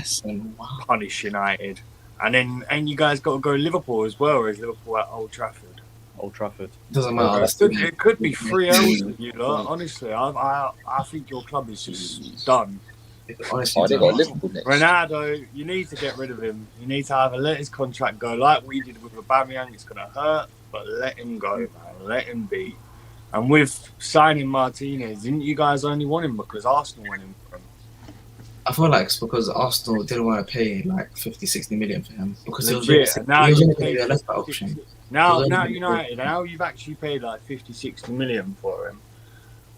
punish United. And you guys got to go Liverpool as well, or is Liverpool at Old Trafford? Old Trafford. Doesn't matter. It could be 3-0 with you lot. Honestly, I think your club is just done. Honestly, they got Liverpool next. Ronaldo, you need to get rid of him. You need to either let his contract go, like we did with Aubameyang. It's going to hurt, but let him go, man. Let him be. And with signing Martinez, didn't you guys only want him because Arsenal went him for him? I feel like it's because Arsenal didn't want to pay like 50-60 million for him because he was now going to be a left back option. Now United, now you've actually paid like 50-60 million for him.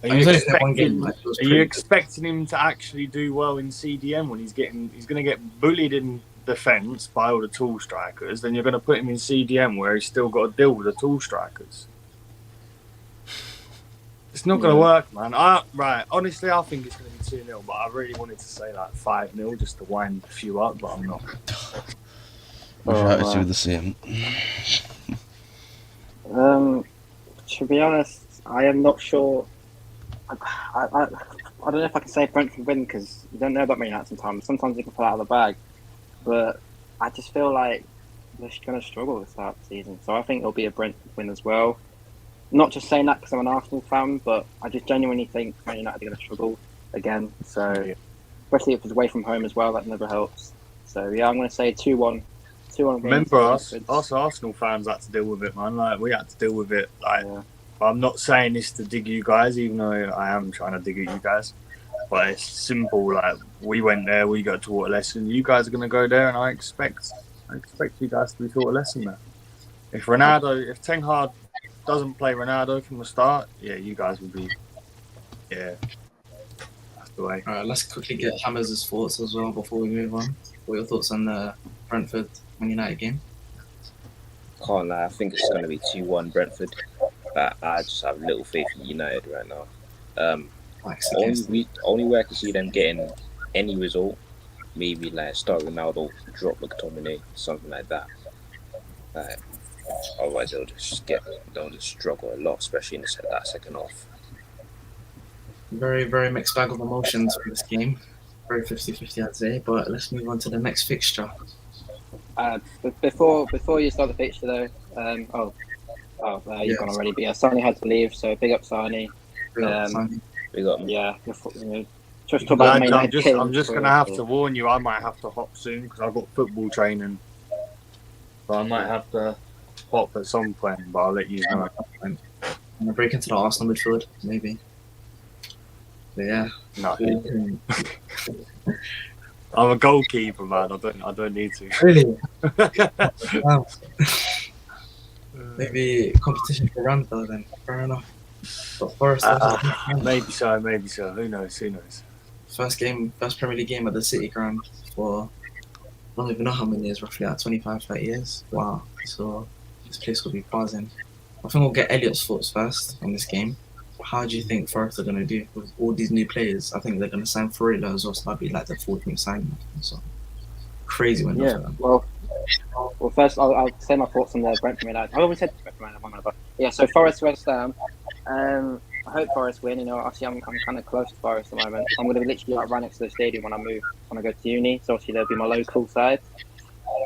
Are you expecting him to actually do well in CDM when he's going to get bullied in defence by all the tall strikers? Then you're going to put him in CDM where he's still got to deal with the tall strikers. It's not going to work, man. Honestly, I think it's going to be 2-0, but I really wanted to say like 5-0 just to wind a few up, but I'm not. Wish I could do the same. To be honest, I am not sure. I don't know if I can say Brentford win because you don't know about Man United sometimes. Sometimes you can pull out of the bag, but I just feel like they're going to struggle to start the season. So I think it'll be a Brentford win as well. not just saying that because I'm an Arsenal fan, but I just genuinely think Man United are going to struggle again. So, especially if it's away from home as well, that never helps. So yeah, I'm going to say 2-1. 2-1. Remember us Arsenal fans had to deal with it, man. Like we had to deal with it. Like I'm not saying this to dig you guys, even though I am trying to dig at you guys. But it's simple. Like we went there, we got taught a lesson. You guys are going to go there, and I expect you guys to be taught a lesson there. If Ten Hag doesn't play Ronaldo from the start, yeah, you guys will be, that's the way. All right, let's quickly get Hammers' thoughts as well before we move on. What are your thoughts on the Brentford Man United game? Can't lie, I think it's going to be 2-1 Brentford. But I just have little faith in United right now. Only way I can see them getting any result, maybe like start Ronaldo, drop McTominay, something like that. Like, otherwise they'll just struggle a lot, especially in that second half. Very, very mixed bag of emotions for this game. Very 50-50, I'd say. But let's move on to the next fixture. Before you start the fixture though, you've gone already. But yeah, Sonny had to leave, so big up Sonny. Big up. Yeah, I'm just gonna have to warn you. I might have to hop soon because I've got football training, so I might have to hop at some point. But I'll let you know at some point. I'm gonna break into the Arsenal midfield, maybe. But yeah. No. I'm a goalkeeper, man. I don't need to. Really? Wow. Maybe competition for Roundup then. Fair enough. But Forest, maybe so. Who knows? First Premier League game at the City Ground for I don't even know how many years, roughly like 25, 30 years. Wow. So this place will be buzzing. I think we'll get Elliot's thoughts first on this game. How do you think Forest are going to do with all these new players? I think they're going to sign Ferreira as well, so that'll be like the 14th signing. So crazy window for them. Well, first I'll say my thoughts on the Brentford United. I always said Brentford United, but yeah. So Forest West Ham. I hope Forest win. You know, actually I'm kind of close to Forest at the moment. I'm going to literally like right next to the stadium when I go to uni. So obviously they'll be my local side.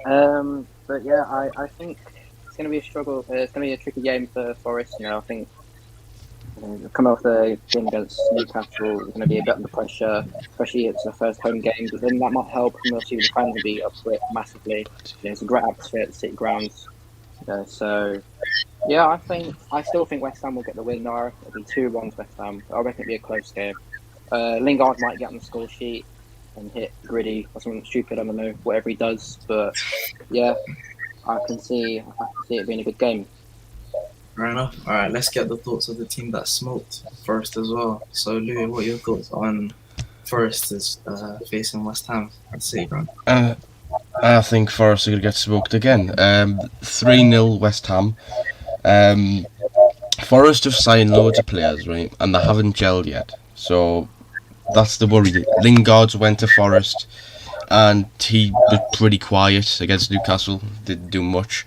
But yeah, I think it's going to be a struggle. It's going to be a tricky game for Forest. You know, I think. Coming off the game against Newcastle, we're going to be a bit under pressure, especially if it's the first home game. But then that might help, and obviously the fans will be up for it massively. You know, it's a great atmosphere at the City grounds. So, yeah, I still think West Ham will get the win. It'll be 2-1 West Ham. I reckon it'll be a close game. Lingard might get on the score sheet and hit Gritty or something stupid. I don't know, whatever he does. But yeah, I can see it being a good game. Fair enough. All right, let's get the thoughts of the team that smoked Forest as well. So, Louis, what are your thoughts on Forest is facing West Ham at City Ground? I think Forest are going to get smoked again. 3-0 West Ham. Forest have signed loads of players, right, and they haven't gelled yet. So that's the worry. Lingard's went to Forest, and he was pretty quiet against Newcastle. Didn't do much.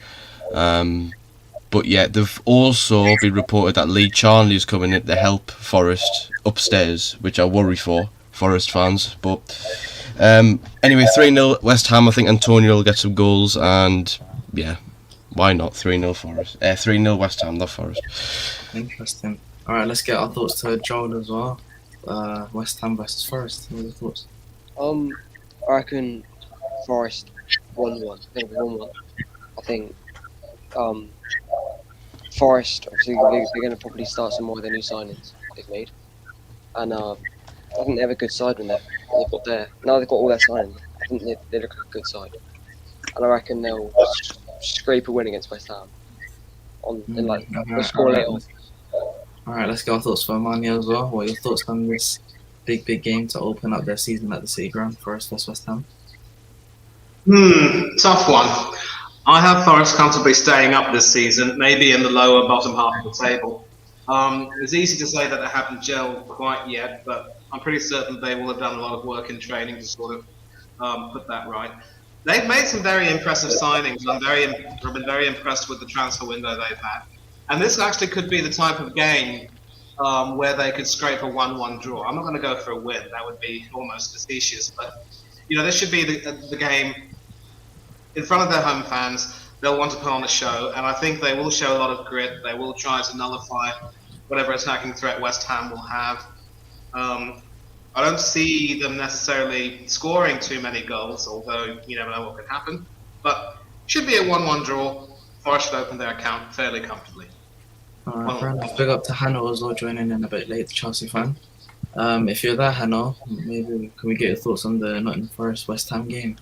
But yeah, they've also been reported that Lee Charnley's coming in to help Forest upstairs, which I worry for Forest fans. But anyway, 3-0 West Ham. I think Antonio will get some goals, and yeah, why not 3-0 Forest? 3-0 West Ham, not Forest. Interesting. All right, let's get our thoughts to Joel as well. West Ham versus Forest. What are your thoughts? I reckon Forest 1-1. I think 1-1. I think Forest, obviously, they're going to probably start some more of their new signings they've made. And I think they have a good side when they've got all their signings. I think they look like a good side. And I reckon they'll scrape a win against West Ham. They'll score late on. All right, let's get our thoughts for Mania as well. What are your thoughts on this big game to open up their season at the City Ground, Forest vs West Ham? Tough one. I have Forest comfortably staying up this season, maybe in the lower bottom half of the table. It's easy to say that they haven't gelled quite yet, but I'm pretty certain they will have done a lot of work in training to sort of put that right. They've made some very impressive signings. I've been very impressed with the transfer window they've had. And this actually could be the type of game where they could scrape a 1-1 draw. I'm not going to go for a win. That would be almost facetious. But, you know, this should be the game in front of their home fans. they'll want to put on a show, and I think they will show a lot of grit. They will try to nullify whatever attacking threat West Ham will have. I don't see them necessarily scoring too many goals, although you never know what could happen. But should be a 1-1 draw. Forest should open their account fairly comfortably. Alright, fair enough. Big up to Hannah as well, joining in a bit late, the Chelsea fan. If you're there, Hannah, maybe can we get your thoughts on the Nottingham Forest West Ham game?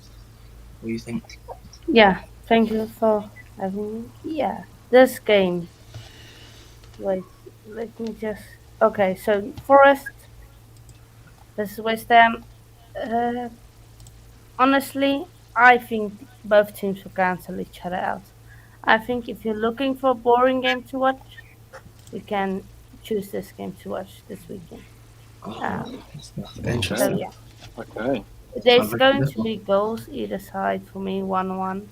What do you think? Yeah, thank you for having me. Yeah, this game. Wait, let me just. Okay, so Forest versus West Ham. Uh, Honestly, I think both teams will cancel each other out. I think if you're looking for a boring game to watch, you can choose this game to watch this weekend. So Interesting. yeah, Okay. there's going to be goals either side for me, 1-1.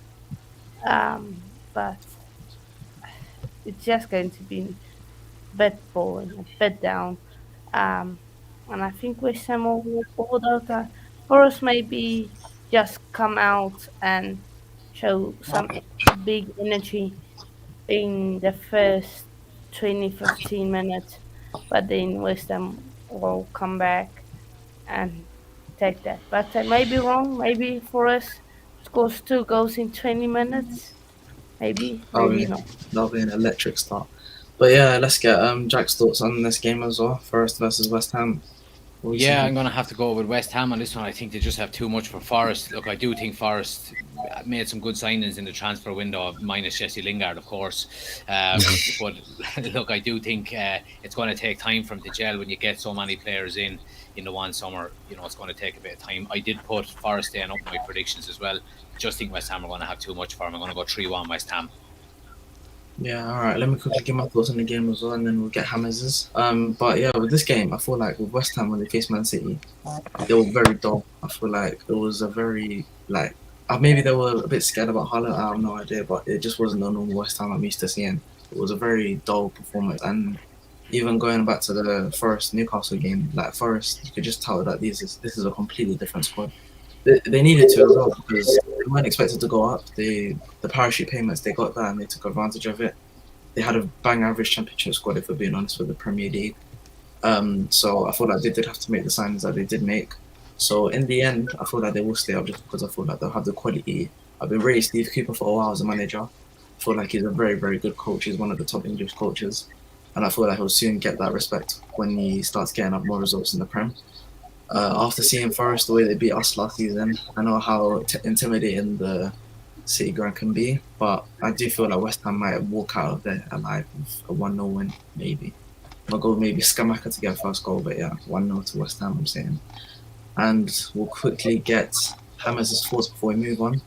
But it's just going to be a bit boring, a bit down. And I think West Ham will pull out that. Forest maybe just come out and show some big energy in the first 20, 15 minutes, but then West Ham will come back and take that. But I may be wrong. Maybe Forest scores 2 goals in 20 minutes. Maybe not. That'll be an electric start. But yeah, let's get Jack's thoughts on this game as well. Forest versus West Ham. Yeah, I'm going to have to go with West Ham on this one. I think they just have too much for Forest. Look, I do think Forest made some good signings in the transfer window, minus Jesse Lingard, of course. But look, I do think it's going to take time for them to gel when you get so many players in the one summer. You know, it's going to take a bit of time. I did put Forest in up my predictions as well. Just think West Ham are going to have too much for them. I'm going to go 3-1 West Ham. Yeah, all right. Let me quickly give my thoughts on the game as well, and then we'll get Hammers'. But yeah, with this game, I feel like with West Ham when they faced Man City, they were very dull. I feel like it was a very maybe they were a bit scared about Haaland. I have no idea, but it just wasn't the normal West Ham I'm used to seeing. It was a very dull performance, and even going back to the Forest Newcastle game, like Forest, you could just tell that this is a completely different squad. They needed to as well because they weren't expected to go up. The parachute payments, they got that and they took advantage of it. They had a bang average championship squad, if we're being honest, with the Premier League. So I feel like they did have to make the signings that they did make. So in the end, I feel like they will stay up just because I feel like they'll have the quality. I've been rating Steve Cooper for a while as a manager. I feel like he's a very, very good coach. He's one of the top English coaches. And I feel like he'll soon get that respect when he starts getting up more results in the Prem. After seeing Forest the way they beat us last season, I know how intimidating the City ground can be, but I do feel like West Ham might walk out of there alive with a 1-0 win, maybe. I'll go maybe Skamaka to get first goal, but yeah, 1-0 to West Ham, I'm saying. And we'll quickly get Hammers' thoughts before we move on.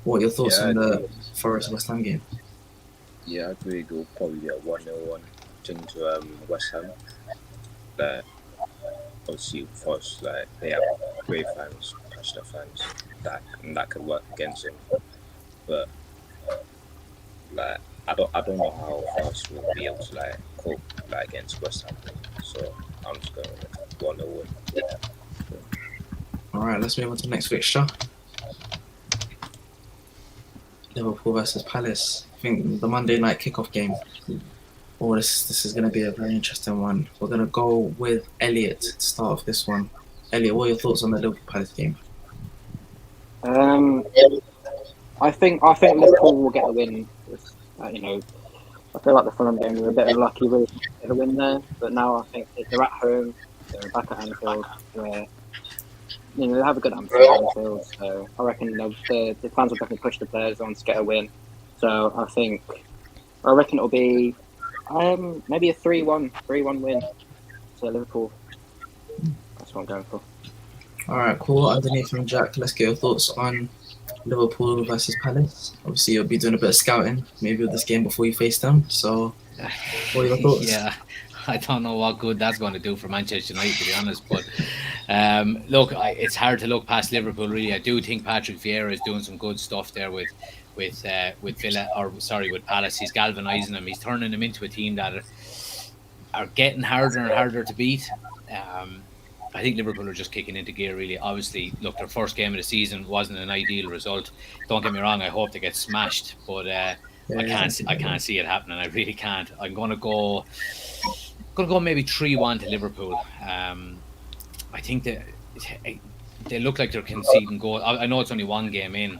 What are your thoughts on the Forest West Ham game? Yeah, I agree. It will probably be a 1-0 thing to West Ham. Obviously, Forest, they have great fans, passionate fans, that could work against them. But I don't know how Forest will be able to cope against West Ham. So I'm just going with 1-0 win. All right, let's move on to the next fixture. Liverpool versus Palace. I think the Monday night kickoff game. Oh, this is going to be a very interesting one. We're going to go with Elliot to start off this one. Elliot, what are your thoughts on the Liverpool Palace game? I think Liverpool will get a win. I feel like the Fulham game was a bit unlucky with a win there, but now I think they're at home, they're back at Anfield, where they have a good Anfield, so I reckon the fans will definitely push the players on to get a win. So I reckon it'll be maybe a 3-1 win to Liverpool. That's what I'm going for. All right, cool. Underneath from Jack, let's get your thoughts on Liverpool versus Palace. Obviously, you'll be doing a bit of scouting, maybe with this game before you face them. So, what are your thoughts? Yeah, I don't know what good that's going to do for Manchester United, to be honest. But look, it's hard to look past Liverpool. Really, I do think Patrick Vieira is doing some good stuff there with Palace. He's galvanising them. He's turning them into a team that are getting harder and harder to beat. I think Liverpool are just kicking into gear, really. Obviously, look, their first game of the season wasn't an ideal result. Don't get me wrong, I hope they get smashed, but I can't see it happening. I really can't. I'm gonna go maybe 3-1 to Liverpool. I think they look like they're conceding goals. I know it's only one game in,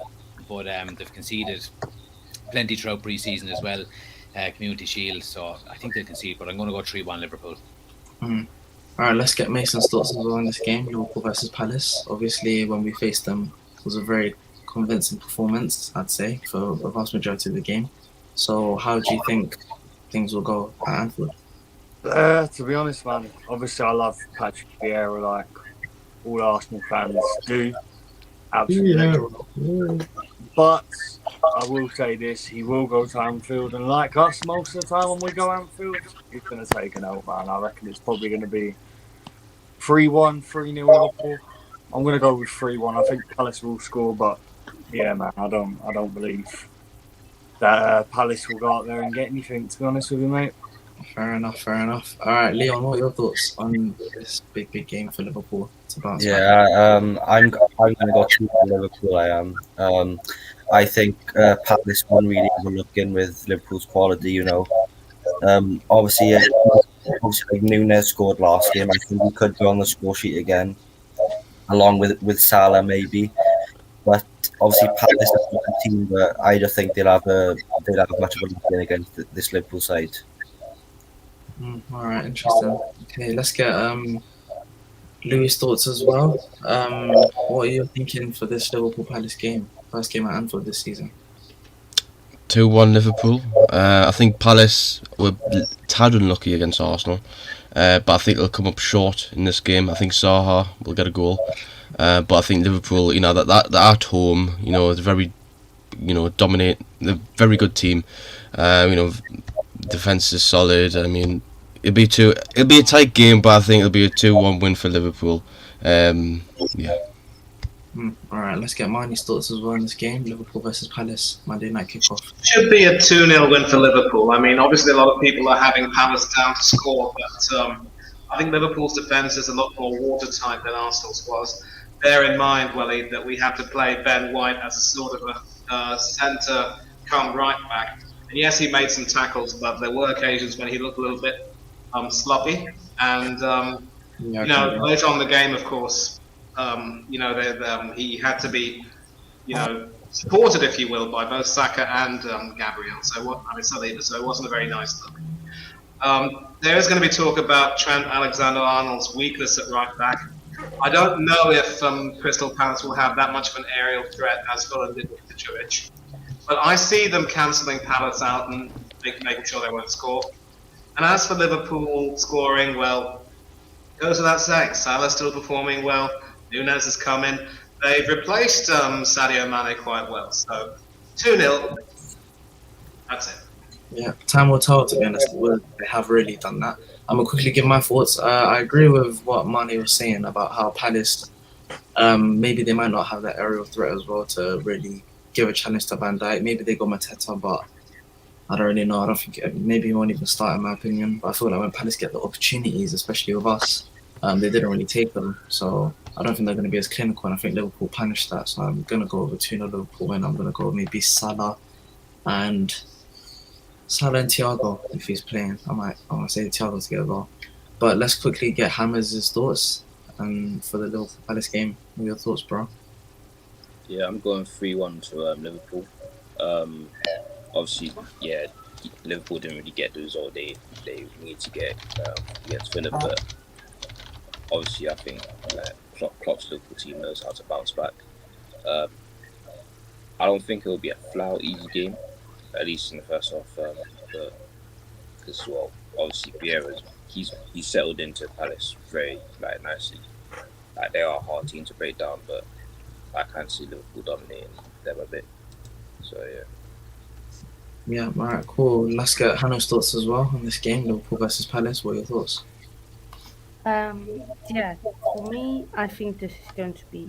but they've conceded plenty throughout pre-season as well, Community Shield. So I think they'll concede, but I'm going to go 3-1 Liverpool. All right, let's get Mason's thoughts as well on this game, Liverpool versus Palace. Obviously, when we faced them, it was a very convincing performance, I'd say, for the vast majority of the game. So how do you think things will go at Anfield? To be honest, man, obviously I love Patrick Vieira like all Arsenal fans do. Absolutely. But I will say this, he will go to Anfield, and like us most of the time when we go Anfield, he's going to take an L, man. I reckon it's probably going to be 3-1, 3-0 Liverpool. I'm going to go with 3-1. I think Palace will score, but yeah, man, I don't believe that Palace will go out there and get anything, to be honest with you, mate. Fair enough. All right, Leon, what are your thoughts on this big game for Liverpool to bounce back? Yeah, I'm going to go 2 for Liverpool. I am. I think Palace won really overlooking with Liverpool's quality. You know, obviously Núñez scored last game. I think he could go on the score sheet again, along with Salah maybe. But obviously Palace is a good team, but I just think they'll have much of a look in against this Liverpool side. All right, interesting. Okay, let's get Louis' thoughts as well. What are you thinking for this Liverpool Palace game? First game at Anfield this season. 2-1 Liverpool. I think Palace were tad unlucky against Arsenal, but I think they'll come up short in this game. I think Zaha will get a goal, but I think Liverpool, you know, that at home, you know, it's very, you know, dominate. They're a very good team. You know, defense is solid. I mean, it'll be a tight game, but I think it'll be a 2-1 win for Liverpool. Yeah. All right, let's get Marnie's thoughts as well in this game. Liverpool versus Palace, Monday night kickoff. Should be a 2-0 win for Liverpool. I mean, obviously a lot of people are having Palace down to score, but I think Liverpool's defence is a lot more watertight than Arsenal's was. Bear in mind, Wally, that we have to play Ben White as a sort of a centre come right back. And yes, he made some tackles, but there were occasions when he looked a little bit sloppy. And, you know, later on in the game, of course, you know, he had to be, you know, supported, if you will, by both Saka and Gabriel. So it wasn't a very nice look. There is going to be talk about Trent Alexander-Arnold's weakness at right back. I don't know if Crystal Palace will have that much of an aerial threat as Fulham did with Mitrovic. But I see them cancelling Palace out and making sure they won't score. And as for Liverpool scoring, well, goes without saying, Salah's still performing well. Núñez is coming. They've replaced Sadio Mane quite well. So 2-0. That's it. Yeah, time will tell, to be honest. They have really done that. I'm going to quickly give my thoughts. I agree with what Mane was saying about how Palace, maybe they might not have that aerial threat as well to really give a challenge to Van Dijk. Maybe they got Mateta, but I don't really know. I don't think maybe he won't even start, in my opinion. But I feel like when Palace get the opportunities, especially with us, they didn't really take them. So I don't think they're going to be as clinical, and I think Liverpool punished that. So I'm going to go with 2-0 Liverpool win. I'm going to go maybe Salah and Thiago if he's playing. I might say Thiago to get a goal. But let's quickly get Hammers' thoughts for the Liverpool Palace game. What are your thoughts, bro? Yeah, I'm going 3-1 to Liverpool. Obviously, yeah, Liverpool didn't really get the result they need to get against Fulham, but obviously I think Klopp's Liverpool team knows how to bounce back. I don't think it will be a flat easy game, at least in the first half, because well, obviously Vieira, he's settled into Palace very nicely. They are a hard team to break down, but I can't see Liverpool dominating them a bit. So yeah. Yeah, alright, cool. Let's get Hannah's thoughts as well on this game, Liverpool versus Palace. What are your thoughts? Yeah, for me, I think this is going to be.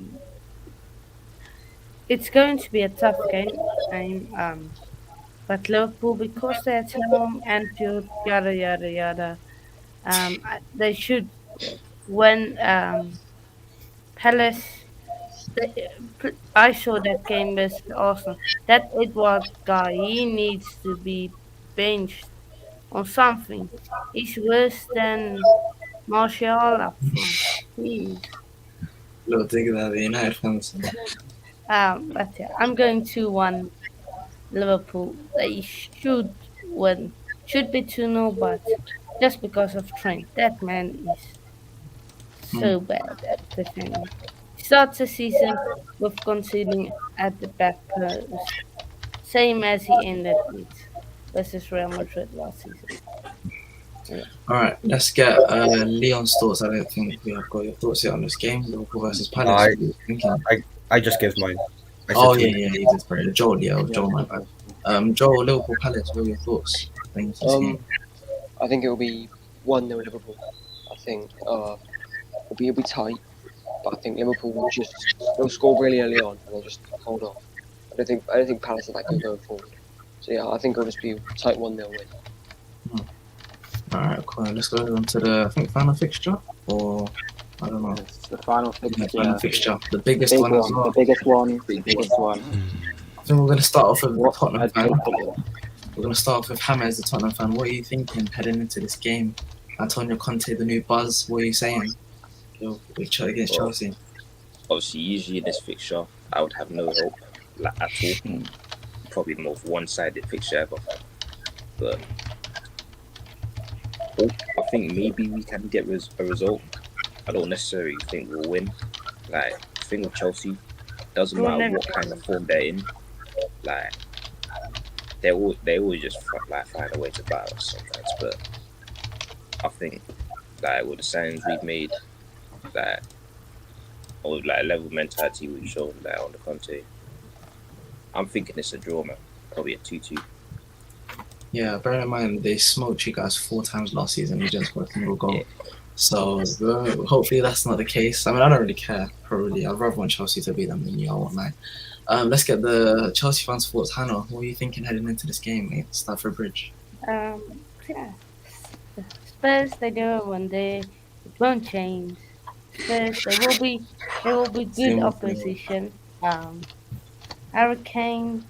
It's going to be a tough game. But Liverpool, because they're at home, Anfield, yada yada yada. They should when Palace. I saw that game with Arsenal. That Edward guy, he needs to be benched on something. He's worse than Martial up front. Jeez. Little dig there, the United fans. But yeah, I'm going to 1 Liverpool. They should win. Should be 2-0, but just because of Trent. That man is so bad at defending. Starts the season with conceding at the back post, same as he ended it versus Real Madrid last season. Yeah. All right, let's get Leon's thoughts. I don't think we have got your thoughts yet on this game, Liverpool versus Palace. What are you thinking? I just give mine. Oh yeah, you did. Sorry, Joel. Yeah, Joel. My bad. Joel, Liverpool Palace. What are your thoughts? I think it will be 1-0 Liverpool. I think it'll be tight, but I think Liverpool they'll score really early on and they'll just hold off. I don't think Palace are that good going forward. So yeah, I think it'll just be a tight 1-0 win. All right, cool. Let's go on to the final fixture, or I don't know. It's the final fixture. The final fixture, the biggest one as well. The biggest one. I think we're going to start off with Tottenham fan. We're going to start off with Hammer as a Tottenham fan. What are you thinking heading into this game? Antonio Conte, the new buzz. What are you saying? Against Chelsea. Obviously, usually in this fixture, I would have no hope at all. Probably the most one-sided fixture ever. But I think maybe we can get a result. I don't necessarily think we'll win. Like, the thing with Chelsea, doesn't matter what kind of form they're in. Like, they always just find a way to battle us sometimes. But I think with the signings we've made, or level mentality we've shown on the Conte, I'm thinking it's a draw, man. Probably a 2-2. Yeah, bear in mind they smoked you guys 4 times last season. You just got a single goal. Yeah. So hopefully that's not the case. I mean, I don't really care. Probably, I'd rather want Chelsea to beat them than you. I won't lie. Let's get the Chelsea fans' thoughts. Hannah, what are you thinking heading into this game against Stamford Bridge? Yeah, Spurs, they do it one day. It won't change. Spurs, they will be good opposition. Harry Kane,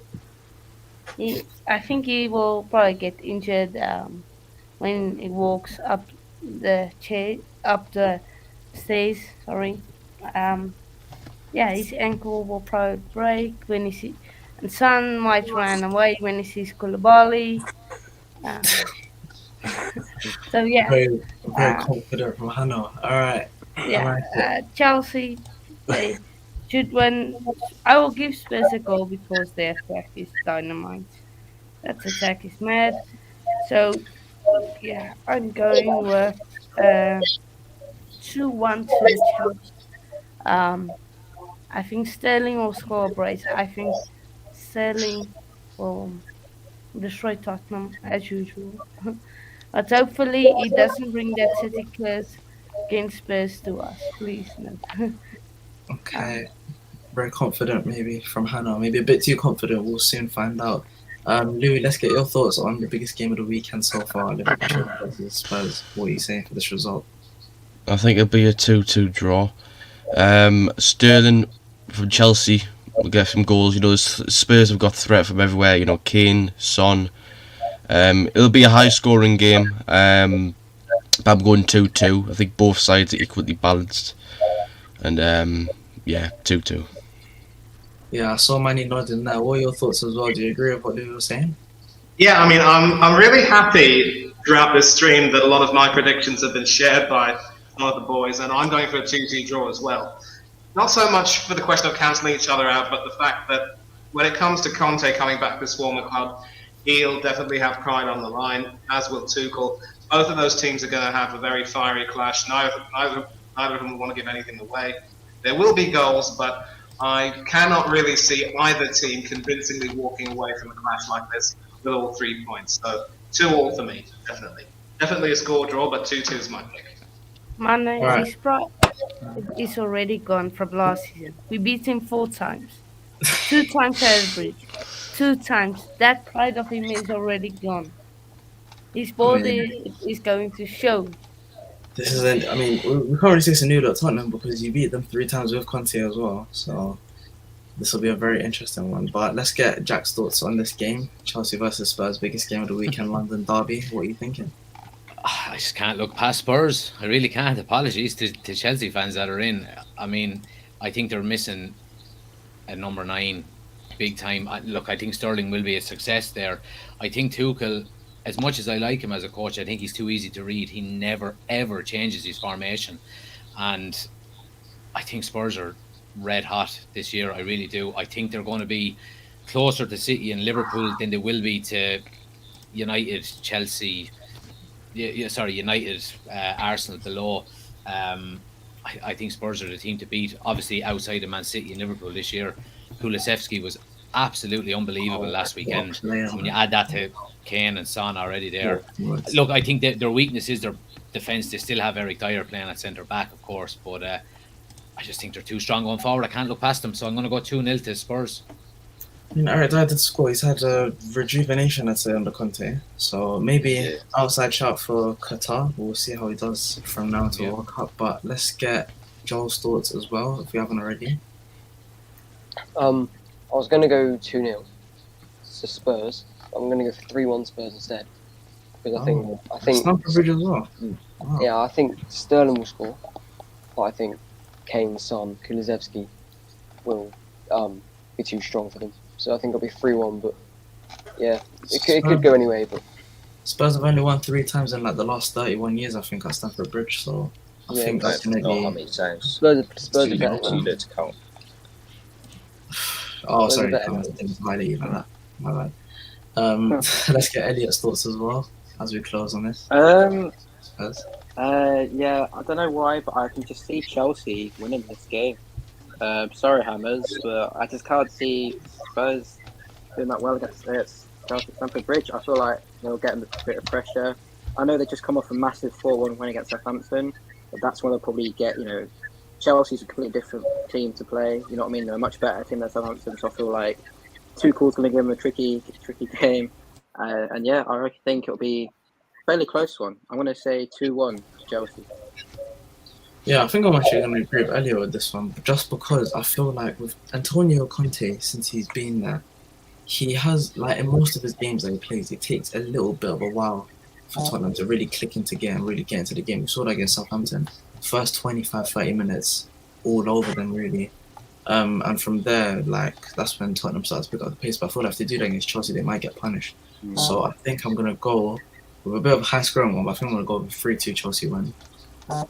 I think he will probably get injured when he walks up the stairs. Sorry. His ankle will probably break when and Son might run away when he sees Koulibaly. So yeah, very confident from Hannah. All right. Yeah, Chelsea, they should win. I will give Spurs a goal because their attack is dynamite. That attack is mad. So yeah, I'm going with 2-1 to Chelsea. I think Sterling will score a brace. I think Sterling will destroy Tottenham as usual. But hopefully he doesn't bring that City curse against Spurs to us. Please, no. Okay. Very confident maybe from Hannah. Maybe a bit too confident. We'll soon find out. Louis, let's get your thoughts on the biggest game of the weekend so far. Liverpool versus Spurs. What are you saying for this result? I think it'll be a 2-2 draw. Sterling from Chelsea will get some goals. You know, the Spurs have got threat from everywhere. You know, Kane, Son. It'll be a high-scoring game. But I'm going 2-2. I think both sides are equally balanced. And 2-2. Yeah, I saw Manny nodding there. What are your thoughts as well? Do you agree with what Louis was saying? Yeah, I mean, I'm really happy throughout this stream that a lot of my predictions have been shared by some of the boys, and I'm going for a 2-2 draw as well. Not so much for the question of cancelling each other out, but the fact that when it comes to Conte coming back to his former club, he'll definitely have pride on the line, as will Tuchel. Both of those teams are going to have a very fiery clash. Neither of them will want to give anything away. There will be goals, but I cannot really see either team convincingly walking away from a clash like this with all 3 points. So 2-2 for me, definitely. Definitely a score draw, but 2-2 is my pick. Mane, his pride is already gone from last season. We beat him 4 times. 2 times at Bridge. 2 times. That pride of him is already gone. His body is going to show. This isn't. I mean, we can't really say it's a new look Tottenham because you beat them 3 times with Conte as well. So this will be a very interesting one. But let's get Jack's thoughts on this game: Chelsea versus Spurs, biggest game of the weekend, London derby. What are you thinking? I just can't look past Spurs. I really can't. Apologies to Chelsea fans that are in. I mean, I think they're missing a number 9 big time. Look, I think Sterling will be a success there. I think Tuchel, as much as I like him as a coach, I think he's too easy to read. He never, ever changes his formation. And I think Spurs are red hot this year. I really do. I think they're going to be closer to City and Liverpool than they will be to United, Chelsea, United, Arsenal below. I think Spurs are the team to beat. Obviously, outside of Man City and Liverpool this year, Kulusevski was absolutely unbelievable last weekend. When you add that to Kane and Son already there, look, I think that their weakness is their defence. They still have Eric Dyer playing at centre back, of course, but I just think they're too strong going forward. I can't look past them, so I'm going to go 2-0 to Spurs. I mean, Eric Dyer did score. He's had a rejuvenation, I'd say, under Conte. So maybe outside shout for Qatar. We'll see how he does from now to World Cup. But let's get Joel's thoughts as well, if we haven't already. I was going to go 2-0 to Spurs. I'm going to go 3-1 Spurs instead. Because I think Stamford Bridge as well. Wow. Yeah, I think Sterling will score. But I think Kane, Son, Kulusevski will be too strong for them. So I think it'll be 3-1, but yeah, it could go anyway. But Spurs have only won 3 times in like the last 31 years, I think, at Stamford Bridge. So I think that's going to be. How many times? Spurs are better. To count. Oh, sorry, I didn't violate you like that. My bad. Let's get Elliot's thoughts as well as we close on this. Spurs. Yeah, I don't know why, but I can just see Chelsea winning this game. Sorry, Hammers, but I just can't see Spurs doing that well against Chelsea Stamford Bridge. I feel like they'll get a bit of pressure. I know they just come off a massive 4-1 win against Southampton, but that's when they'll probably get, Chelsea's a completely different team to play. You know what I mean? They're a much better team than Southampton, so I feel like Tuchel's going to give them a tricky game. And yeah, I think it'll be a fairly close one. I'm going to say 2-1 to Chelsea. Yeah, I think I'm actually going to agree with Elliot with this one, just because I feel like with Antonio Conte, since he's been there, he has, like, in most of his games that he plays, it takes a little bit of a while for Tottenham to really click into gear and really get into the game. We saw that against Southampton. First 25-30 minutes, all over them, really. And from there, like, that's when Tottenham starts to pick up the pace. But I feel like if they do that against Chelsea, they might get punished. So I think I'm going to go with a bit of a high-scoring one, but I think I'm going to go with 3-2 Chelsea win.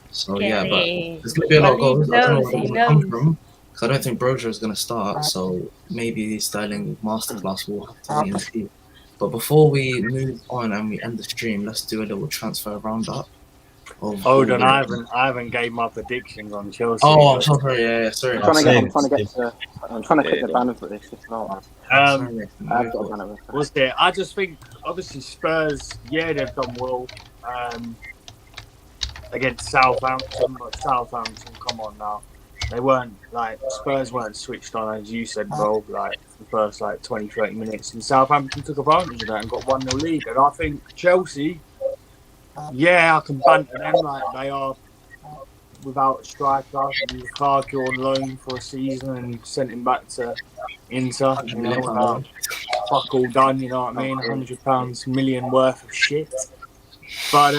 So yeah, but there's going to be a lot of goals. I don't know where they're going to come from, because I don't think Broja is going to start. So maybe Sterling masterclass will have to wait and see. But before we move on and we end the stream, let's do a little transfer roundup. Hold on, I haven't gave my predictions on Chelsea. Oh, I'm sorry. Yeah, sorry. I'm trying to click the banner for this. What's there? I just think, obviously, Spurs, yeah, they've done well against Southampton, but Southampton, come on now. They weren't, Spurs weren't switched on, as you said, bro, the first, 20, 30 minutes. And Southampton took advantage of that and got 1-0 lead. And I think Chelsea, yeah, I can banter them, they are without a striker. Lukaku on loan for a season and sent him back to Inter. Fuck all done, you know what I mean? £100 million worth of shit. But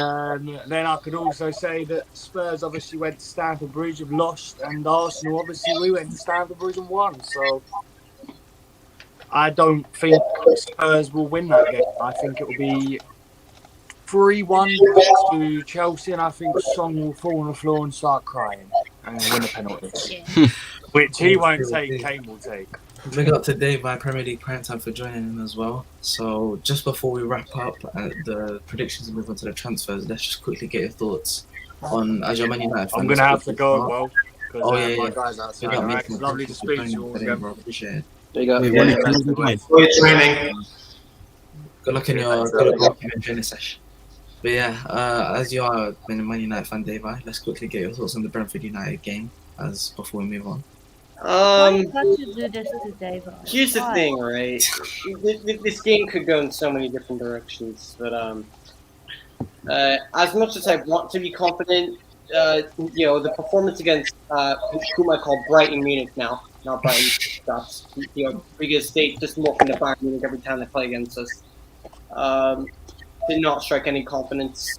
then I could also say that Spurs obviously went to Stamford Bridge, have lost, and Arsenal, obviously, we went to Stamford Bridge and won. So I don't think Spurs will win that game. I think it will be 3-1 to Chelsea, and I think Son will fall on the floor and start crying and win a penalty. Which he won't take, Kane will take. Big up to Dave by Premier League Prime Time for joining in as well. So just before we wrap up the predictions and move on to the transfers, let's just quickly get your thoughts on, as your Man United fan. I'm going to have to go as well. Oh, yeah. My guys outside. Right? It's lovely to speak to you all again, bro. Appreciate it. There you go. Good luck in your training session. But yeah, as you are a Man United fan, Dave, let's quickly get your thoughts on the Brentford United game as before we move on. Why can't you do this today, bro? Here's the thing, right? This game could go in so many different directions, but As much as I want to be confident, the performance against whom I call Brighton Munich now, not Brighton Scots, because they just walk into Bayern Munich every time they play against us. Did not strike any confidence.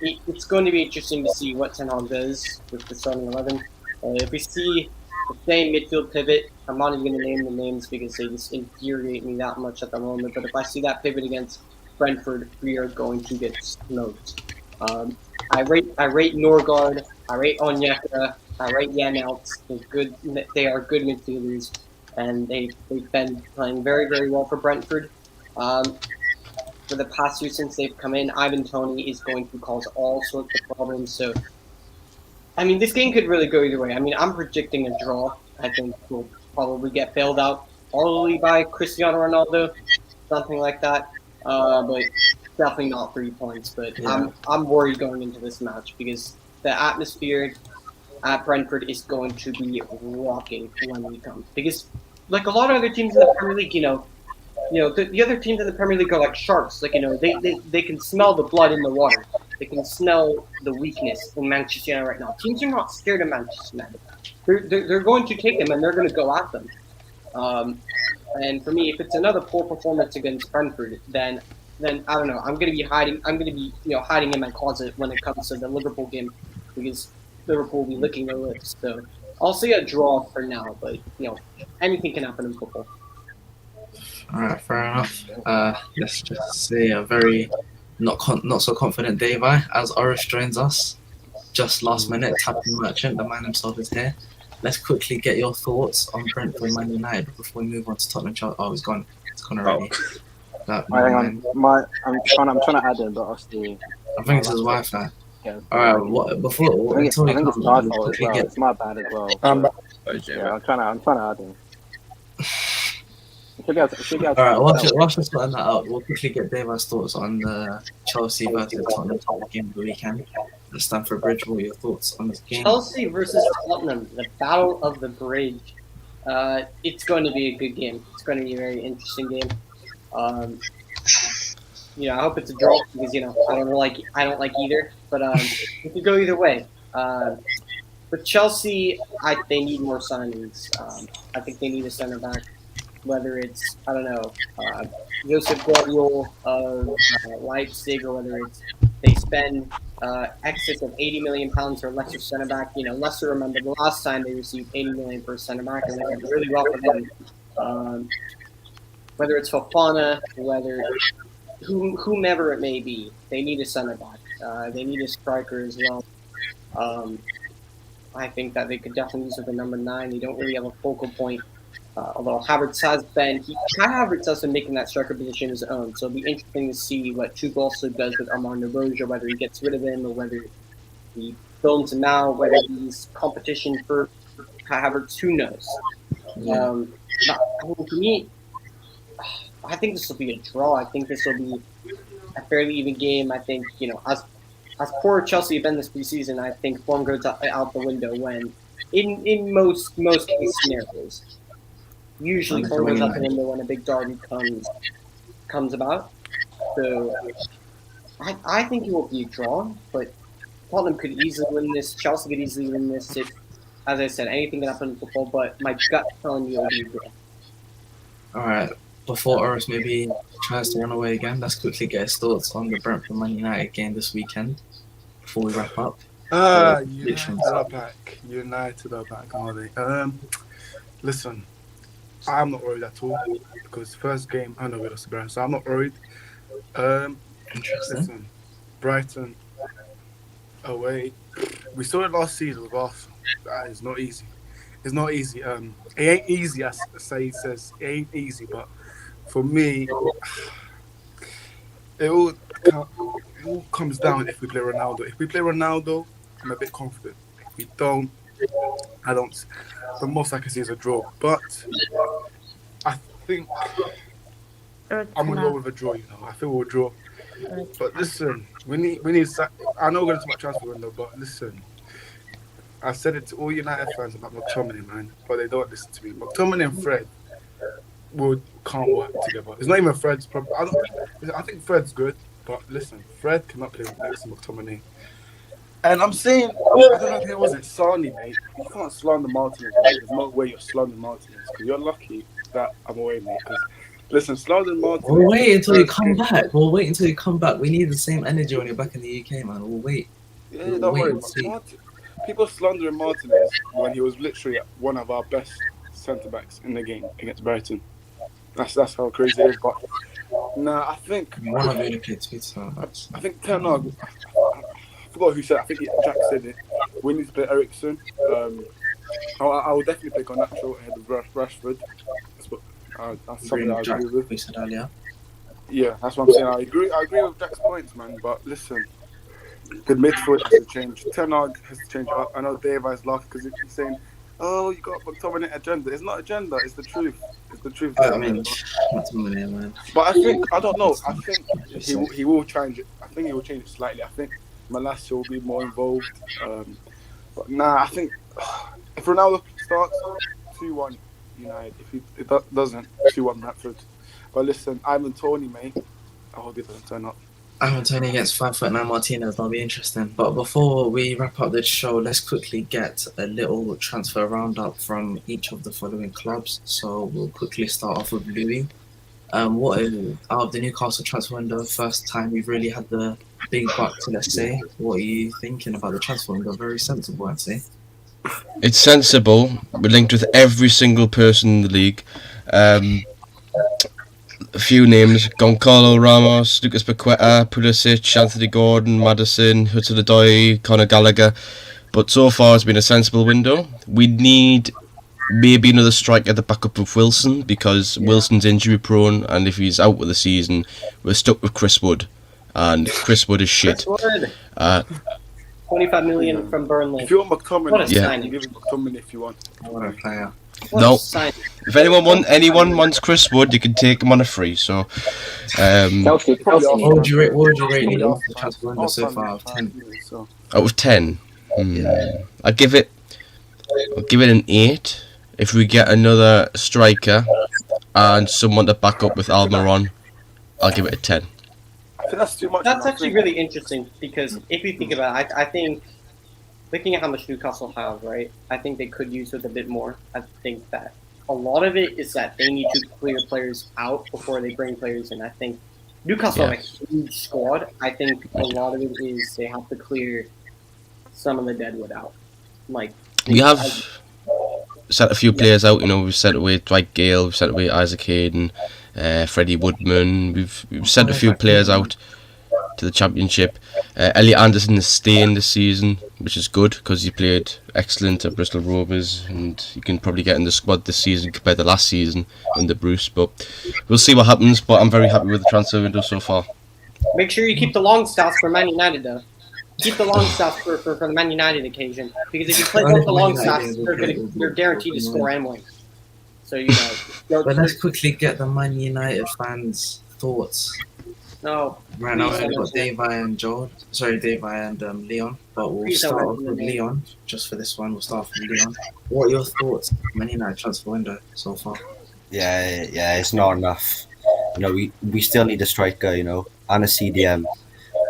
It's going to be interesting to see what Ten Hag does with the starting 11. If we see the same midfield pivot, I'm not even going to name the names because they just infuriate me that much at the moment. But if I see that pivot against Brentford, we are going to get smoked. I rate Norgard, I rate Onyeka, I rate Janelt. They are good midfielders, and they've been playing very, very well for Brentford. For the past year since they've come in, Ivan Toney is going to cause all sorts of problems. So, I mean, this game could really go either way. I mean, I'm predicting a draw. I think we'll probably get bailed out probably by Cristiano Ronaldo, something like that. But definitely not 3 points. But yeah. I'm worried going into this match because the atmosphere at Brentford is going to be rocking when we come. Because, like a lot of other teams in the Premier League, the other teams in the Premier League are like sharks. Like, they can smell the blood in the water. They can smell the weakness in Manchester United right now. Teams are not scared of Manchester United. They're going to take them and they're going to go at them. And for me, if it's another poor performance against Brentford, then I don't know. I'm going to be hiding. I'm going to be hiding in my closet when it comes to the Liverpool game because Liverpool will be licking their lips. So I'll say a draw for now, but anything can happen in football. All right, fair enough. Let's just say a very not so confident Davey as Oris joins us just last minute. Tapping Merchant, the man himself, is here. Let's quickly get your thoughts on Brentford Man United before we move on to Tottenham. Oh, it's gone. It's gone already. Hang on. I'm trying to add in, but obviously I think it's his Wi-Fi. Yeah. All right. Until he comes, it's my fault as well. It's my bad as well. Yeah, I'm trying to add in. Alright, whilst we're sorting that out, we'll quickly get David's thoughts on the Chelsea versus Tottenham game of the weekend at Stamford Bridge. What are your thoughts on this game? Chelsea versus Tottenham, the Battle of the Bridge. It's going to be a good game. It's going to be a very interesting game. I hope it's a draw because I don't like either. But it could go either way. With Chelsea, they need more signings. I think they need a center back. Whether it's, Joseph Guardiola of Leipzig, or whether it's they spend excess of £80 million for Leicester centre back. Leicester, remember the last time they received £80 million for a centre back, and they did really well for them. Whether it's Fofana, whomever it may be, they need a centre back. They need a striker as well. I think that they could definitely use it with the number 9. They don't really have a focal point. Although Havertz has been making that striker position his own, so it'll be interesting to see what Tuchel also does with Armando Broja, whether he gets rid of him or whether he films him out, whether he's competition for Havertz, who knows? For me, I think this will be a draw. I think this will be a fairly even game. I think as poor Chelsea have been this preseason, I think form goes out the window when in most case scenarios. Usually, form goes out the window when a big derby comes about. So, I think it will be a draw, but Tottenham could easily win this. Chelsea could easily win this. As I said, anything can happen in football, but my gut telling me it will be a draw. All right. Before Oris maybe tries to run away again, let's quickly get his thoughts on the Brentford Man United game this weekend before we wrap up. United are back, are they? Listen. I'm not worried at all because first game I know we lost to Brighton, so I'm not worried. Interesting. Listen, Brighton away. We saw it last season with Arsenal. That is not easy. It's not easy. It ain't easy, as Saeed says. It ain't easy, but for me, it all comes down if we play Ronaldo. If we play Ronaldo, I'm a bit confident. If we don't, I don't. The most I can see is a draw, but I think I'm gonna go with a draw. I think we'll draw. But listen, we need. I know we're going to talk about transfer window, but listen, I said it to all United fans about McTominay, man, but they don't listen to me. McTominay and Fred can't work together. It's not even Fred's problem. I think Fred's good, But listen, Fred cannot play next to McTominay. And I'm saying, I don't know if it wasn't Sani, mate. You can't slander Martinez, mate. There's no way you're slandering Martinez because you're lucky that I'm away, mate. Because listen, slandering Martinez. We'll wait until you come back. We'll wait until you come back. We need the same energy when you're back in the UK, man. We'll wait. Yeah, don't worry. People slandering Martinez when he was literally one of our best centre backs in the game against Brighton. That's how crazy it is. But nah, I think one of you played two centre backs. I think Ten Hag. I forgot who said. I think Jack said it. We need to play Ericsson. I will definitely pick on Garnacho ahead of Rashford. That's something I agree with. We said earlier. Yeah, that's what I'm saying. I agree with Jack's points, man. But listen, the midfield has to change. Ten Hag has to change. I know Dave is laughing because he's saying, "Oh, you got McTominay agenda." It's not agenda. It's the truth. It's the truth. I mean, McTominay, man. But I don't know. I think he will change it. I think he will change it slightly. I think Malacia will be more involved. But nah, I think if Ronaldo starts 2-1 United, if it doesn't 2-1 Bradford. But listen, Ivan Toney, mate. I hope he doesn't turn up. Ivan Toney against 5'9" Martinez. That'll be interesting. But before we wrap up this show, let's quickly get a little transfer roundup from each of the following clubs. So we'll quickly start off with Louis. What is out of the Newcastle transfer window? First time we've really had the big bucks, let's say. What are you thinking about the transfer window? Very sensible, I'd say. It's sensible. We're linked with every single person in the league. A few names: Goncalo Ramos, Lucas Paqueta, Pulisic, Anthony Gordon, Maddison, Hudson-Odoi, Conor Gallagher. But so far it's been a sensible window. We need maybe another striker at the backup of Wilson because Wilson's injury prone, and if he's out with the season, we're stuck with Chris Wood, and Chris Wood is shit. 25 million from Burnley. If you want McTominay, signing. give him McTominay if you want. What a player. No, if anyone wants Chris Wood, you can take him on a free. So, what would you rate the transfer window so far out of 10? Out of 10, I'll give it an 8. If we get another striker and someone to back up with Almiron, I'll give it a 10. I think that's too much. That's actually really interesting because if you think about it, I think looking at how much Newcastle have, right, I think they could use it a bit more. I think that a lot of it is that they need to clear players out before they bring players in. I think Newcastle have a huge squad. I think a lot of it is they have to clear some of the deadwood out. Like we have sent a few players out. You know, we've sent away Dwight Gale, we've sent away Isaac Hayden, Freddie Woodman. We've sent a few players out to the Championship. Elliot Anderson is staying this season, which is good because he played excellent at Bristol Rovers, and you can probably get in the squad this season compared to last season under Bruce. But we'll see what happens. But I'm very happy with the transfer window so far. Make sure you keep the long stats for Man United, though. Keep the long stats for the Man United occasion, because if you play both the long stats, you're guaranteed to score anyway. So you know. But let's quickly get the Man United fans' thoughts. No. Right now we've got Dave and Leon, but we'll start off with Leon just for this one. We'll start off with Leon. What are your thoughts on Man United transfer window so far? Yeah, it's not enough. You know, we still need a striker, you know, and a CDM.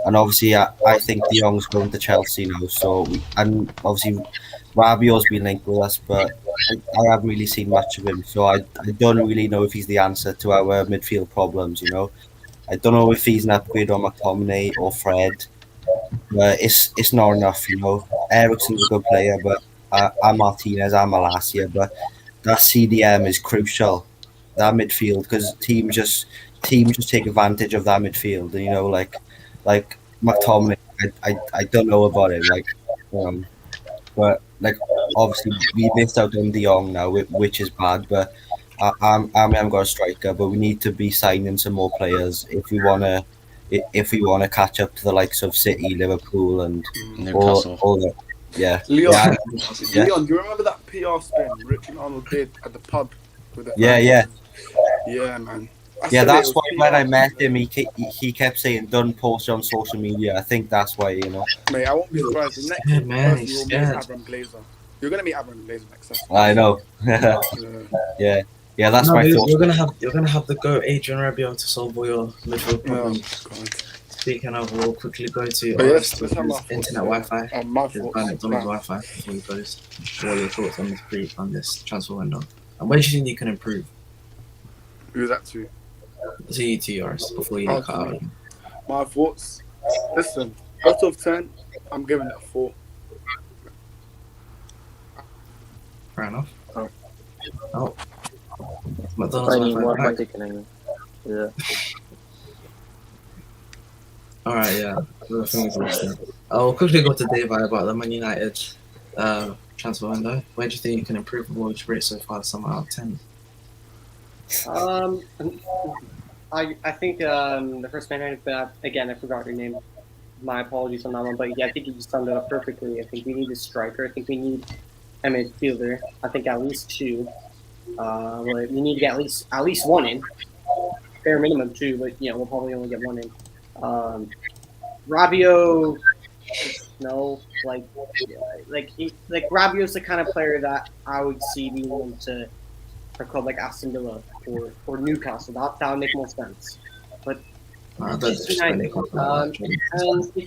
And obviously, I think De Jong's going to Chelsea now. And obviously, Rabiot's been linked with us, but I haven't really seen much of him. So I don't really know if he's the answer to our midfield problems. You know, I don't know if he's an upgrade on McTominay or Fred. But it's not enough. You know, Ericsson's a good player, but I'm Martinez, I'm Malacia, but that CDM is crucial. That midfield, because teams just take advantage of that midfield, and you know, like McTominay, I don't know about it, but like obviously we missed out on De Jong now, which is bad. But I haven't got a striker, but we need to be signing some more players if we wanna catch up to the likes of City, Liverpool, and Newcastle. All that. Yeah. Leon, do you remember that PR spin Richard Arnold did at the pub with the Yeah, man. That's why when I met him, he kept saying, "Don't post on social media." I think that's why, you know. Mate, I won't be surprised. The next person you will meet Aaron Blazer. You're gonna meet Aaron Blazer next time. I know. Yeah, that's my thought. You're gonna have the GOAT Adrian Rabiot to solve all your midfield problems. Speaking of, we'll quickly go to But yes, Oris let's have my with thoughts. internet Wi-Fi. My His thoughts. McDonald's Wi-Fi before he goes. What are your thoughts on this transfer window? And where do you think you can improve? Who's that to? To yours before you cut out. My thoughts. Listen, out of 10, I'm giving it a 4. Fair enough. Oh. McDonald's Wi-Fi back. Yeah. All right, yeah. I'll quickly go to Dave about the Man United transfer window. Where do you think you can improve? What would you rate so far? Somewhere out of 10. I think the first man, again, I forgot your name. My apologies on that one, but yeah, I think you just summed it up perfectly. I think we need a striker. I think we need a midfielder. I think at least 2. We need to get at least 1 in. Bare minimum 2, but we'll probably only get 1 in. Rabiot, no, like Rabiot's the kind of player that I would see being into a club like Aston Villa or Newcastle. That would make more sense. But and it's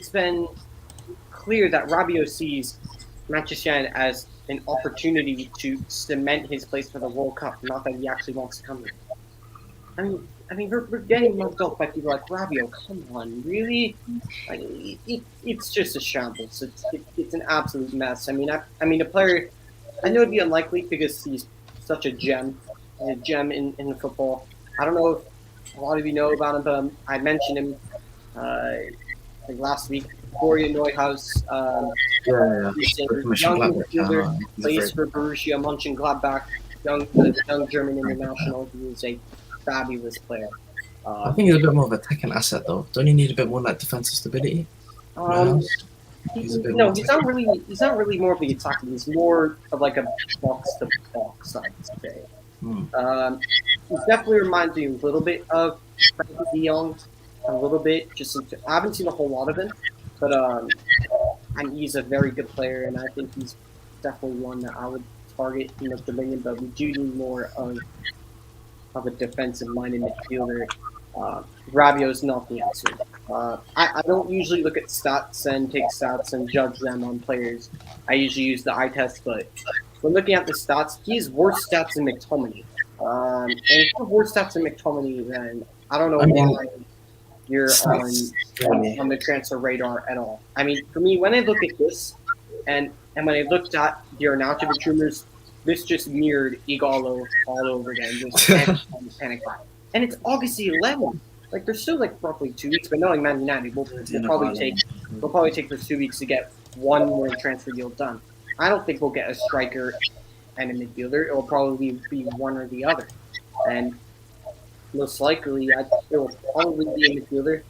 been clear that Rabiot sees Manchester United as an opportunity to cement his place for the World Cup, not that he actually wants to come here. I mean, we're getting mugged off by people like Rabiot. Come on, really? It's just a shambles. It's an absolute mess. I mean, a player. I know it'd be unlikely because he's such a gem in football. I don't know if a lot of you know about him, but I mentioned him like last week. Florian Neuhaus, young midfielder, plays for Borussia Mönchengladbach, young German international. He is a fabulous player. I think he's a bit more of a attacking asset, though. Don't you need a bit more like defensive stability? He's not really more of the attacking. He's more of like a box to box, I'd say. He definitely reminds me a little bit of Frankie de Jong, a little bit. I haven't seen a whole lot of him, but and he's a very good player, and I think he's definitely one that I would target in the Dominion. But we do need more of a defensive-minded midfielder. Rabiot is not the answer. I don't usually look at stats and take stats and judge them on players. I usually use the eye test, but when looking at the stats, he has worse stats than McTominay. And if you have worse stats than McTominay, then I don't know why you're on the transfer radar at all. I mean, for me, when I look at this, and when I looked at the Arnautovic rumors, this just mirrored Igalo all over again. Just panic. And it's August 11th. Like, there's still like roughly 2 weeks, but knowing Man United, we'll probably take those 2 weeks to get one more transfer deal done. I don't think we'll get a striker and a midfielder. It will probably be one or the other. And most likely, it will probably be a midfielder.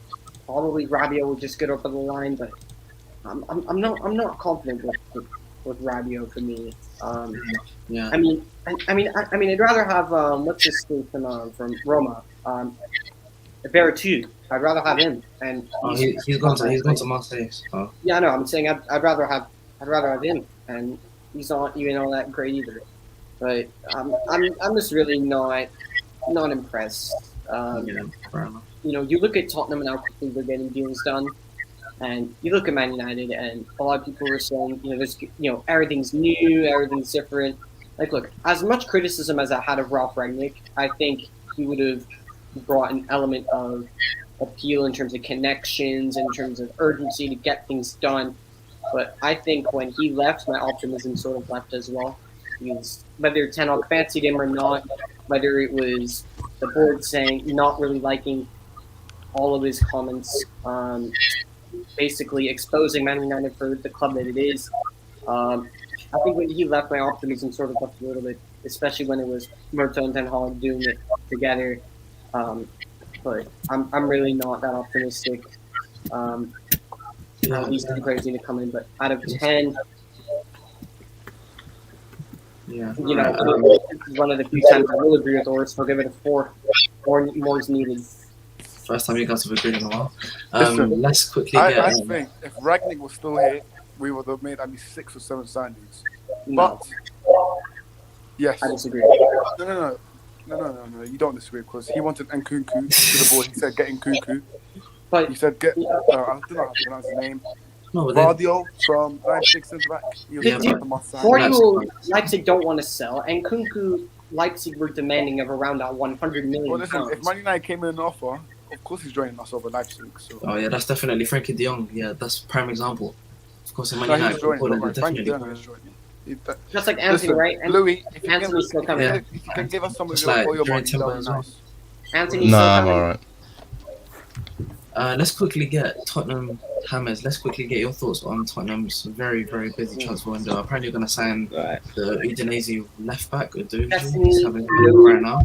Probably Rabiot will just get over the line, but I'm not confident with Rabiot for me. Yeah. I mean, I'd rather have what's his name from Roma, Veretout. I'd rather have him. And he's gone to Marseille. So. Yeah, no, I'm saying I'd rather have him, and he's not even all that great either. But I'm just really not impressed. You look at Tottenham and how quickly they're getting deals done. And you look at Man United, and a lot of people are saying, there's, everything's new, everything's different. Like, look, as much criticism as I had of Ralph Rangnick, I think he would have brought an element of appeal in terms of connections, in terms of urgency to get things done. But I think when he left, my optimism sort of left as well. Because whether Ten Hag fancied him or not, whether it was the board saying not really liking all of his comments, basically exposing Man United for the club that it is. I think when he left, my optimism sort of left a little bit, especially when it was Murto and Ten Hag doing it together. But I'm really not that optimistic. At least the players need to come in. But out of 10, yeah, this is one of the few times I will agree with Oris. I'll give it a 4. More is needed. First time you guys have agreed in a while. Listen, let's quickly get. I think if Ragnick was still here, we would have made at least 6 or 7 signings. No. But yes, I disagree. No. You don't disagree because he wanted Nkunku to the board. He said get Nkunku. But You said get. I don't know how to pronounce his name. No, but then, Vardio from Leipzig centre back. He was Yeah, the but- must sign. Vardio, Leipzig don't want to sell, and Kunku, Leipzig were demanding of around that 100 million Well, listen, if pounds. Man United came in an offer, of course he's joining us over Leipzig. So oh yeah, that's definitely Frankie De Jong. Yeah, that's prime example. Of course, in Man no, United, he's joining. people Don't are worry, Frankie definitely. Dern is joining. Just like Anthony, Listen, right? Louis, if you, Anthony's still coming. Yeah. if you can give us some of Just your, like all your during money, Timber that would as be well. nice. Anthony's Nah, still I'm coming. alright. Let's quickly get Tottenham Hammers. Let's quickly get your thoughts on Tottenham's very, very busy transfer window. Apparently, going to sign Right. the Udinese left back, Udogie. Destiny He's having fun Udogie. right now.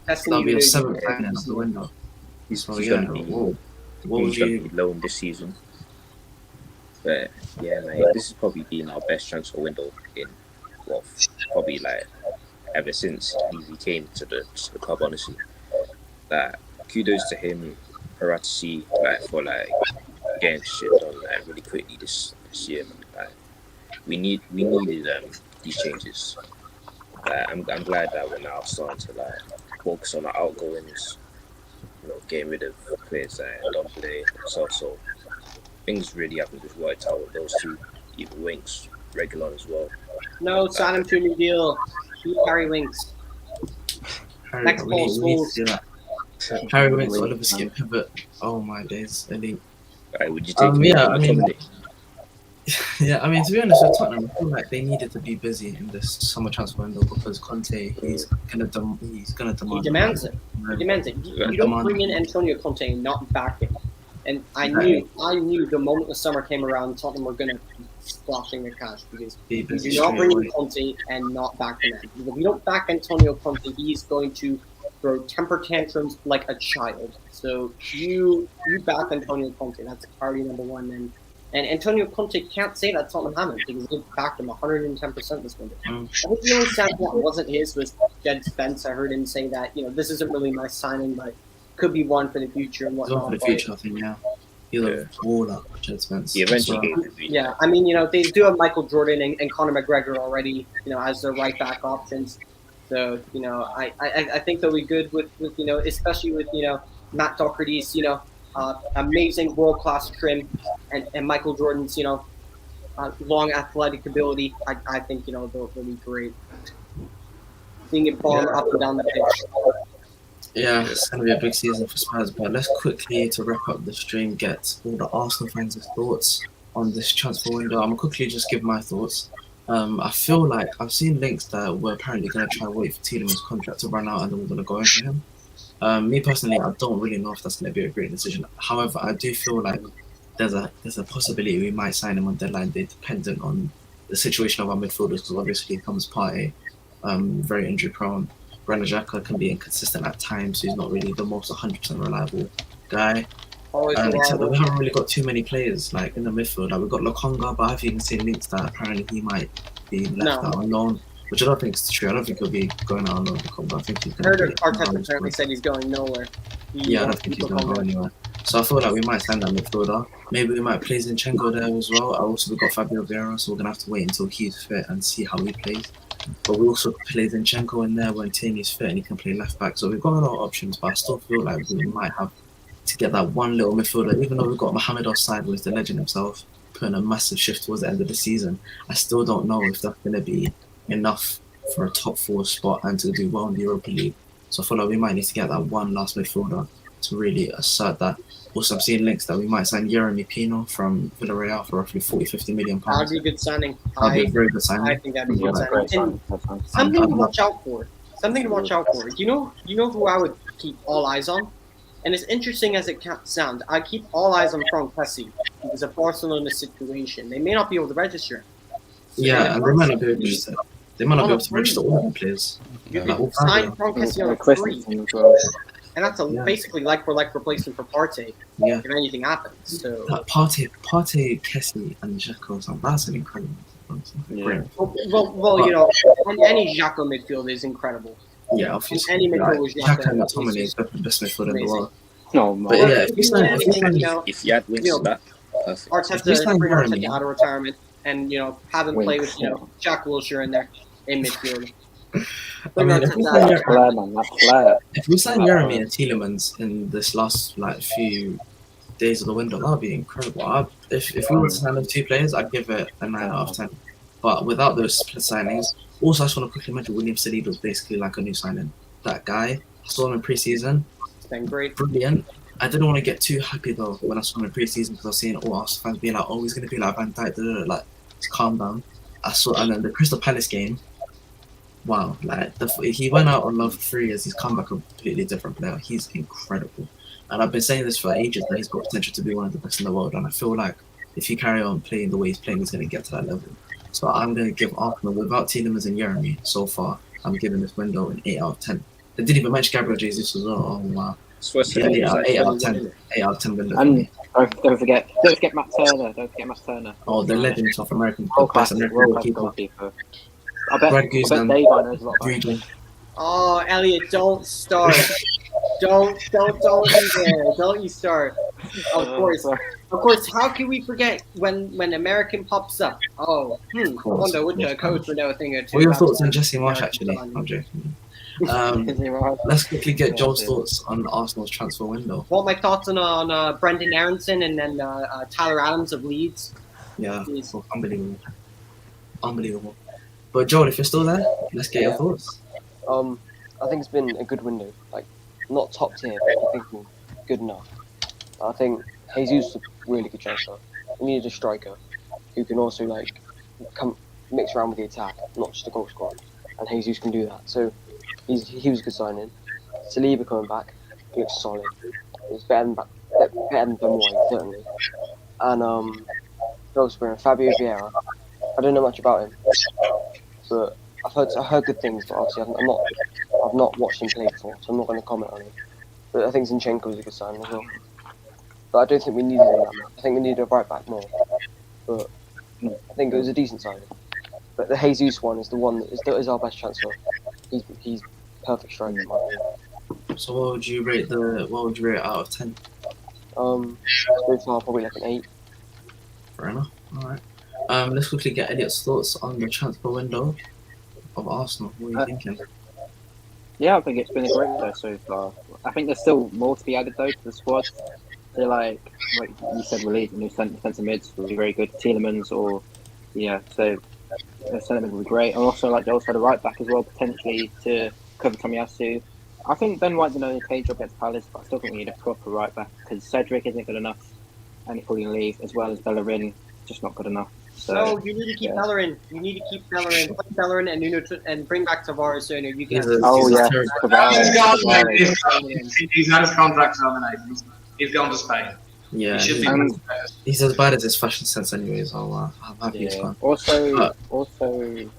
That's That'll be your Udogie. seventh signing of the window. He's So he's yeah, gonna be what would he's gonna you? be loaned this season. But yeah, mate, this has probably been our best transfer window in probably like ever since he came to the club. Honestly, like kudos to him, Paratici, like for like getting shit done like really quickly this year. Man. Like we needed these changes. Like, I'm glad that we're now starting to like focus on our outgoings. You know, getting rid of players that don't play so things really haven't just worked out with those two, even Winks, Regulon as well. No, sign him to a new deal. Keep Harry Winks. Harry, Next we need ball, to Scholes. see that. Harry Winks, Oliver Skip Pivot. Oh my days, elite. Right, would you take him Yeah, over I mean, McTominay? yeah, I mean, to be honest with Tottenham, I feel like they needed to be busy in this summer transfer window because Conte, he's gonna demand. He demands it. He demands it. You don't bring in Antonio Conte and not back him. And I knew the moment the summer came around, Tottenham were gonna be splashing their cash because you do not bring in Conte and not back the man. Because if you don't back Antonio Conte, he's going to throw temper tantrums like a child. So you back Antonio Conte. That's priority number one. And Antonio Conte can't say that Tottenham haven't because they backed him 110% this window. I think the only signing that wasn't his was Jed Spence. I heard him say that, this isn't really my signing, but could be one for the future and whatnot. For the future, I think, yeah. He's a baller, Jed Spence. He eventually gave it. Yeah, I mean, they do have Michael Jordan and Conor McGregor already, as their right back options. So, I think they'll be good with especially with, Matt Doherty's, amazing world-class trim and Michael Jordan's, long athletic ability. I think, they'll be great. Seeing it bomb up and down the pitch. Yeah, it's going to be a big season for Spurs, but let's quickly, to wrap up the stream, get all the Arsenal fans' thoughts on this transfer window. I'm going to quickly just give my thoughts. I feel like I've seen links that we're apparently going to try and wait for Tielemans' contract to run out and then we're going to go in for him. Me personally, I don't really know if that's going to be a great decision. However, I do feel like there's a possibility we might sign him on deadline day, dependent on the situation of our midfielders, because obviously Thomas Partey, very injury prone. Granit Xhaka can be inconsistent at times. He's not really the most 100% reliable guy. Except that we haven't really got too many players like in the midfield. Like we've got Lokonga, but I've even seen links that apparently he might be left out on loan, which I don't think is true. I don't think he'll be going out on loan. I think he's going to. Arteta apparently said he's going nowhere. I don't think he's going to go anywhere. So I feel like we might sign that midfielder. Maybe we might play Zinchenko there as well. We've got Fabio Vieira, so we're gonna have to wait until he's fit and see how he plays. But we also play Zinchenko in there when Tierney's fit and he can play left back. So we've got a lot of options, but I still feel like we might have to get that one little midfielder. Even though we've got Mohamed offside, with the legend himself, putting a massive shift towards the end of the season, I still don't know if that's going to be enough for a top 4 spot and to do well in the Europa League. So I feel like we might need to get that one last midfielder to really assert that. Also, I'm seeing links that we might sign Yeremy Pino from Villarreal for roughly 40-50 million pounds. That'd be a good signing. That'd be a very good signing. I think that'd be a good signing. And something to watch out for. You know who I would keep all eyes on? And as interesting as it can sound, I keep all eyes on Frank Kessie because of Barcelona's situation. They may not be able to register him. Yeah, and they might not be able to. They might not be able to register all the players. You could sign Frank Kessie on a free. And that's basically like-for-like replacement for Partey. Yeah. If anything happens. So Partey, Kessie, and Xhaka, that's an incredible. Well, on any Xhaka midfield is incredible. Yeah, obviously. Any midfield with Xhaka and McTominay is the best midfield in the world. No, but yeah, if you had wins to that, perfect. Arteta bring Arteta out of retirement and have him play with Jack Wilshere in there in midfield. I mean, if we sign Yeremy and Tielemans in this last few days of the window, that would be incredible. If we were to sign those 2 players, I'd give it a 9 out of 10. But without those split signings, also I just want to quickly mention William Saliba was basically like a new signing. That guy, I saw him in pre-season. It's been great. Brilliant. I didn't want to get too happy though when I saw him in pre-season because I was seeing all Arsenal fans being like, "Oh, he's gonna be like Van Dijk." Like, just calm down. And then the Crystal Palace game. Wow, like he went out on love for 3 years. He's come back a completely different player. He's incredible, and I've been saying this for ages that he's got potential to be one of the best in the world. And I feel like if he carry on playing the way he's playing, he's going to get to that level. So I'm going to give Arsenal, without Tielemans and Jeremy so far, I'm giving this window an 8 out of 10. They didn't even mention Gabriel Jesus as well. Oh wow, yeah, 8 out of 10. 8 out of 10 window. And don't forget Matt Turner. Oh, the legend South American, World best class American goalkeeper. I bet Brad Dave Guzman, I knows a lot about him. Green. Oh, Elliot, don't start. don't you dare. Don't you start. Of course. How can we forget when American pops up? Oh, I wonder which coach would know a thing or two. What are your about thoughts on that. Jesse Marsh, actually? I'm joking. Let's quickly get Joel's thoughts on Arsenal's transfer window. What my thoughts on Brendan Aronson and then Tyler Adams of Leeds? Yeah, unbelievable. But Joel, if you're still there, let's get your thoughts. I think it's been a good window. Like, not top tier, but I think good enough. I think Jesus is a really good transfer. We needed a striker who can also come mix around with the attack, not just a goal scorer. And Jesus can do that. So he was a good signing. Saliba coming back, he looks solid. He's better than Ben White, certainly. And Fabio Vieira. I don't know much about him, but I've heard good things. But obviously, I've not watched him play before, so I'm not going to comment on him. But I think Zinchenko was a good sign as well. But I don't think we needed him that much. I think we needed a right back more. But I think it was a decent signing. But the Jesus one is the one that is our best transfer. He's perfect striker in my opinion. So what would you rate it out of 10? So far probably like an 8. Fair enough. All right. Let's quickly get Elliot's thoughts on the transfer window of Arsenal. What are you thinking? Yeah, I think it's been a great window so far. I think there's still more to be added though to the squad. They're like you said, we're leading new defensive mids will be very good. Tielemans so the centre mid will be great. And also, like Joel said, a right back as well, potentially to cover Tomiyasu. I think Ben White did a okay job against Palace, but I still think we need a proper right back because Cedric isn't good enough and he's probably going to leave, as well as Bellerin, just not good enough. So you need to keep Bellerin. You need to keep Bellerin. Put Bellerin and Nuno and bring back Tavares sooner. You can. He's had his contract terminated. He's gone to Spain. Yeah, he's as bad as his fashion sense, anyways. I'm happy he's gone. Also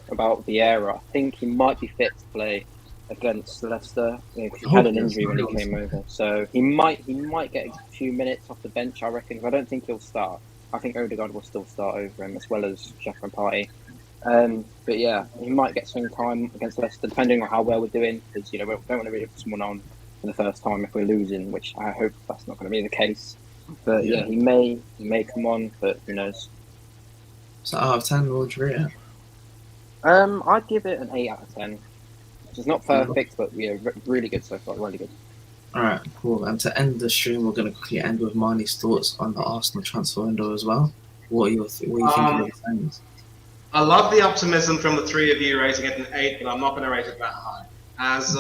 about Vieira, I think he might be fit to play against Leicester because he had an injury when he came over. So he might get a few minutes off the bench, I reckon. But I don't think he'll start. I think Odegaard will still start over him, as well as Xhaka and Partey. But yeah, he might get some time against Leicester, depending on how well we're doing. Because we don't want to really put someone on for the first time if we're losing, which I hope that's not going to be the case. But yeah, he may come on, but who knows? So out of 10, what would you rate it? I'd give it an 8 out of 10. Which is not perfect, but really good so far. Really good. Alright, cool. And to end the stream, we're going to quickly end with Marnie's thoughts on the Arsenal transfer window as well. What are you thinking of the things? I love the optimism from the three of you rating it an 8, but I'm not going to rate it that high. As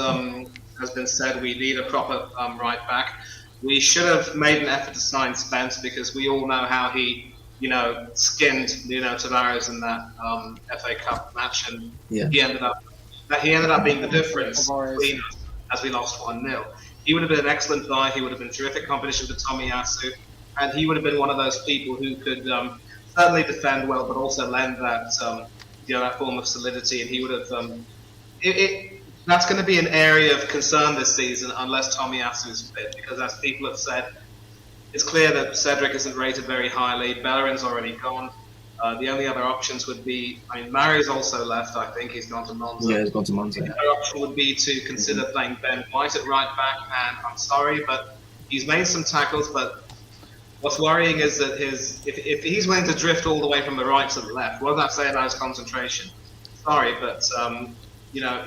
has been said, we need a proper right back. We should have made an effort to sign Spence because we all know how he, skinned Tavares in that FA Cup match, and he ended up being the difference between us as we lost 1-0. He would have been an excellent guy. He would have been terrific competition for Tomiyasu, and he would have been one of those people who could certainly defend well, but also lend that that form of solidity. And he would have. That's going to be an area of concern this season unless Tomiyasu is fit, because as people have said, it's clear that Cedric isn't rated very highly. Bellerin's already gone. The only other options would be, Mary's also left, I think. He's gone to Monza. Yeah, he's gone to Monza. The other option would be to consider playing Ben White at right back, and I'm sorry, but he's made some tackles, but what's worrying is that if he's willing to drift all the way from the right to the left, what does that say about his concentration? Sorry, but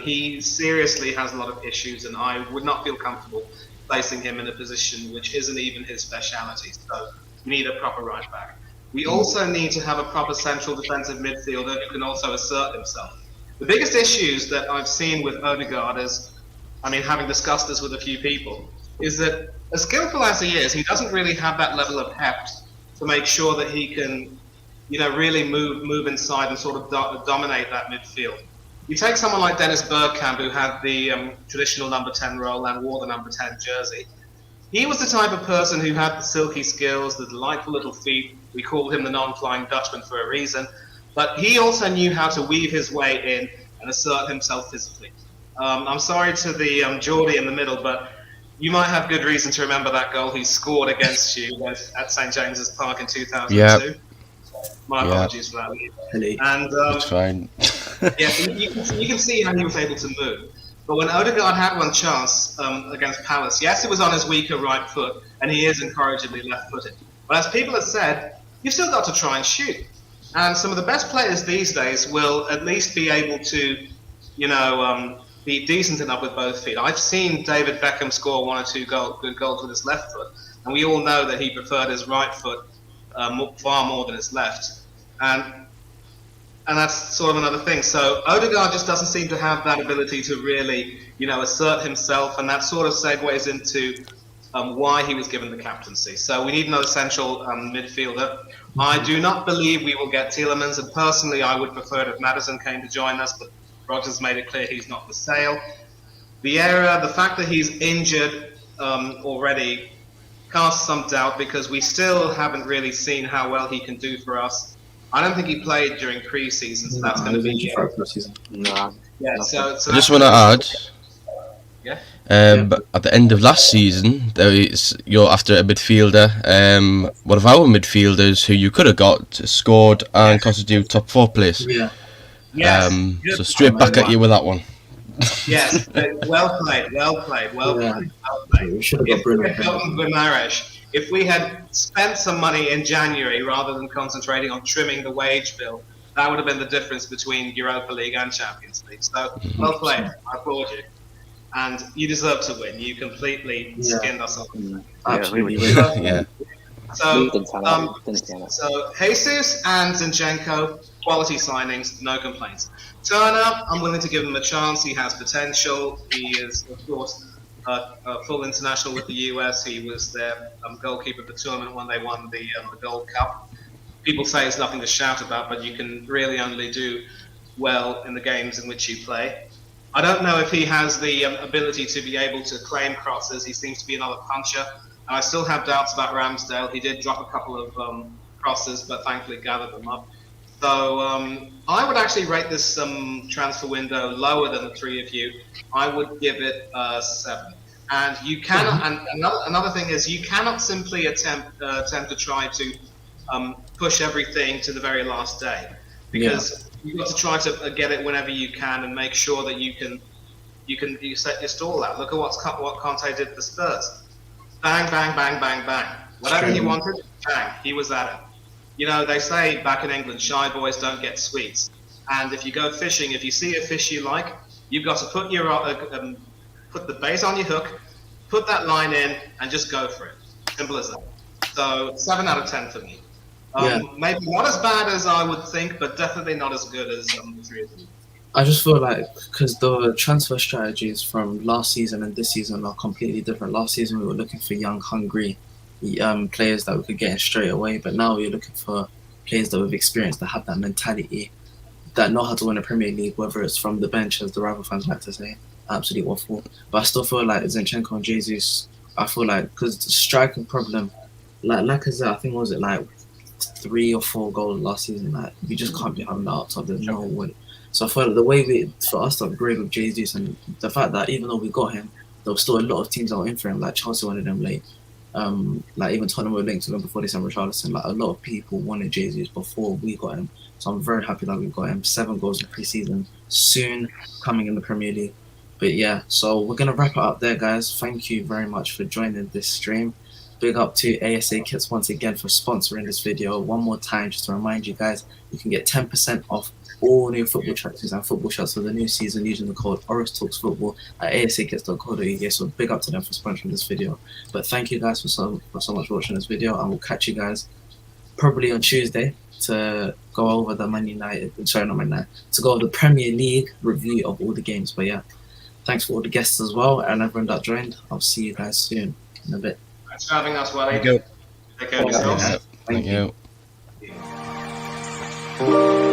he seriously has a lot of issues, and I would not feel comfortable placing him in a position which isn't even his speciality. So we need a proper right back. We also need to have a proper central defensive midfielder who can also assert himself. The biggest issues that I've seen with Odegaard is, I mean, having discussed this with a few people, is that as skillful as he is, he doesn't really have that level of heft to make sure that he can, really move inside and sort of dominate that midfield. You take someone like Dennis Bergkamp, who had the traditional number 10 role and wore the number 10 jersey. He was the type of person who had the silky skills, the delightful little feet. We called him the non-flying Dutchman for a reason. But he also knew how to weave his way in and assert himself physically. I'm sorry to the Geordie in the middle, but you might have good reason to remember that goal he scored against you at St James's Park in 2002. Yeah. My apologies for that. And It's fine. you can see how he was able to move. But when Odegaard had one chance against Palace, yes, it was on his weaker right foot, and he is incorrigibly left-footed. But as people have said, you've still got to try and shoot. And some of the best players these days will at least be able to, be decent enough with both feet. I've seen David Beckham score one or two good goals with his left foot, and we all know that he preferred his right foot far more than his left. And that's sort of another thing. So Odegaard just doesn't seem to have that ability to really, assert himself, and that sort of segues into why he was given the captaincy. So we need another central midfielder. I do not believe we will get Tielemans, and personally I would prefer it if Maddison came to join us, but Rogers made it clear he's not for sale. The fact that he's injured already casts some doubt, because we still haven't really seen how well he can do for us. I don't think he played during pre-season, so that's going to be for pre-season. Yeah, so I just want to add. Yeah. But at the end of last season, you're after a midfielder. One of our midfielders who you could have got scored and costed you top 4 place. Yeah. Yes. So straight back at you with that one. Yes, well played. We should have got Bruno. Guimaraes. If we had spent some money in January rather than concentrating on trimming the wage bill, that would have been the difference between Europa League and Champions League. So, well played. I applaud you. And you deserve to win. You completely skinned us off. Absolutely. Yeah. We So, didn't stand out. Didn't stand out. so Jesus and Zinchenko, quality signings, no complaints. Turner, I'm willing to give him a chance. He has potential. He is, of course, a full international with the US. He was their goalkeeper of the tournament when they won the Gold Cup. People say it's nothing to shout about, but you can really only do well in the games in which you play. I don't know if he has the ability to be able to claim crosses. He seems to be another puncher. And I still have doubts about Ramsdale. He did drop a couple of crosses, but thankfully gathered them up. So I would actually rate this transfer window lower than the three of you. I would give it 7. And you cannot. And another thing is, you cannot simply attempt to try to push everything to the very last day, because you've got to try to get it whenever you can and make sure that you set your stall out. Look at what Conte did for Spurs. Bang, bang, bang, bang, bang. Whatever he wanted, bang, he was at it. They say back in England, shy boys don't get sweets. And if you go fishing, if you see a fish you like, you've got to put put the bait on your hook, put that line in, and just go for it. Simple as that. So 7 out of 10 for me. Maybe not as bad as I would think, but definitely not as good as the three of them. I just feel like, because the transfer strategies from last season and this season are completely different. Last season we were looking for young, hungry players that we could get in straight away, but now we're looking for players that we've experienced, that have that mentality, that know how to win a Premier League, whether it's from the bench, as the rival fans like to say. Absolutely awful. But I still feel like Zinchenko and Jesus, I feel like, because the striking problem, like I said, I think, was it like 3 or 4 goals last season? Like, you just can't be having that up top. There's no way. So I feel like the way for us to upgrade with Jesus, and the fact that even though we got him, there was still a lot of teams that were in for him, like Chelsea wanted him late. Like even Tottenham were linked to him before they signed Richarlison. Like, a lot of people wanted Jesus before we got him. So I'm very happy that we got him. 7 goals in pre-season, soon coming in the Premier League. But yeah, so we're going to wrap it up there, guys. Thank you very much for joining this stream. Big up to ASA Kits once again for sponsoring this video. One more time, just to remind you guys, you can get 10% off all new football tracksuits and football shirts for the new season using the code OrisTalksFootball at askits.co.uk. So big up to them for sponsoring this video. But thank you guys for so much watching this video, and we'll catch you guys probably on Tuesday to go over the to go over the Premier League review of all the games. But yeah, thanks for all the guests as well and everyone that joined. I'll see you guys soon in a bit. Thanks for having us, Wally. Thank you. Take care of yourselves. Thank you. you.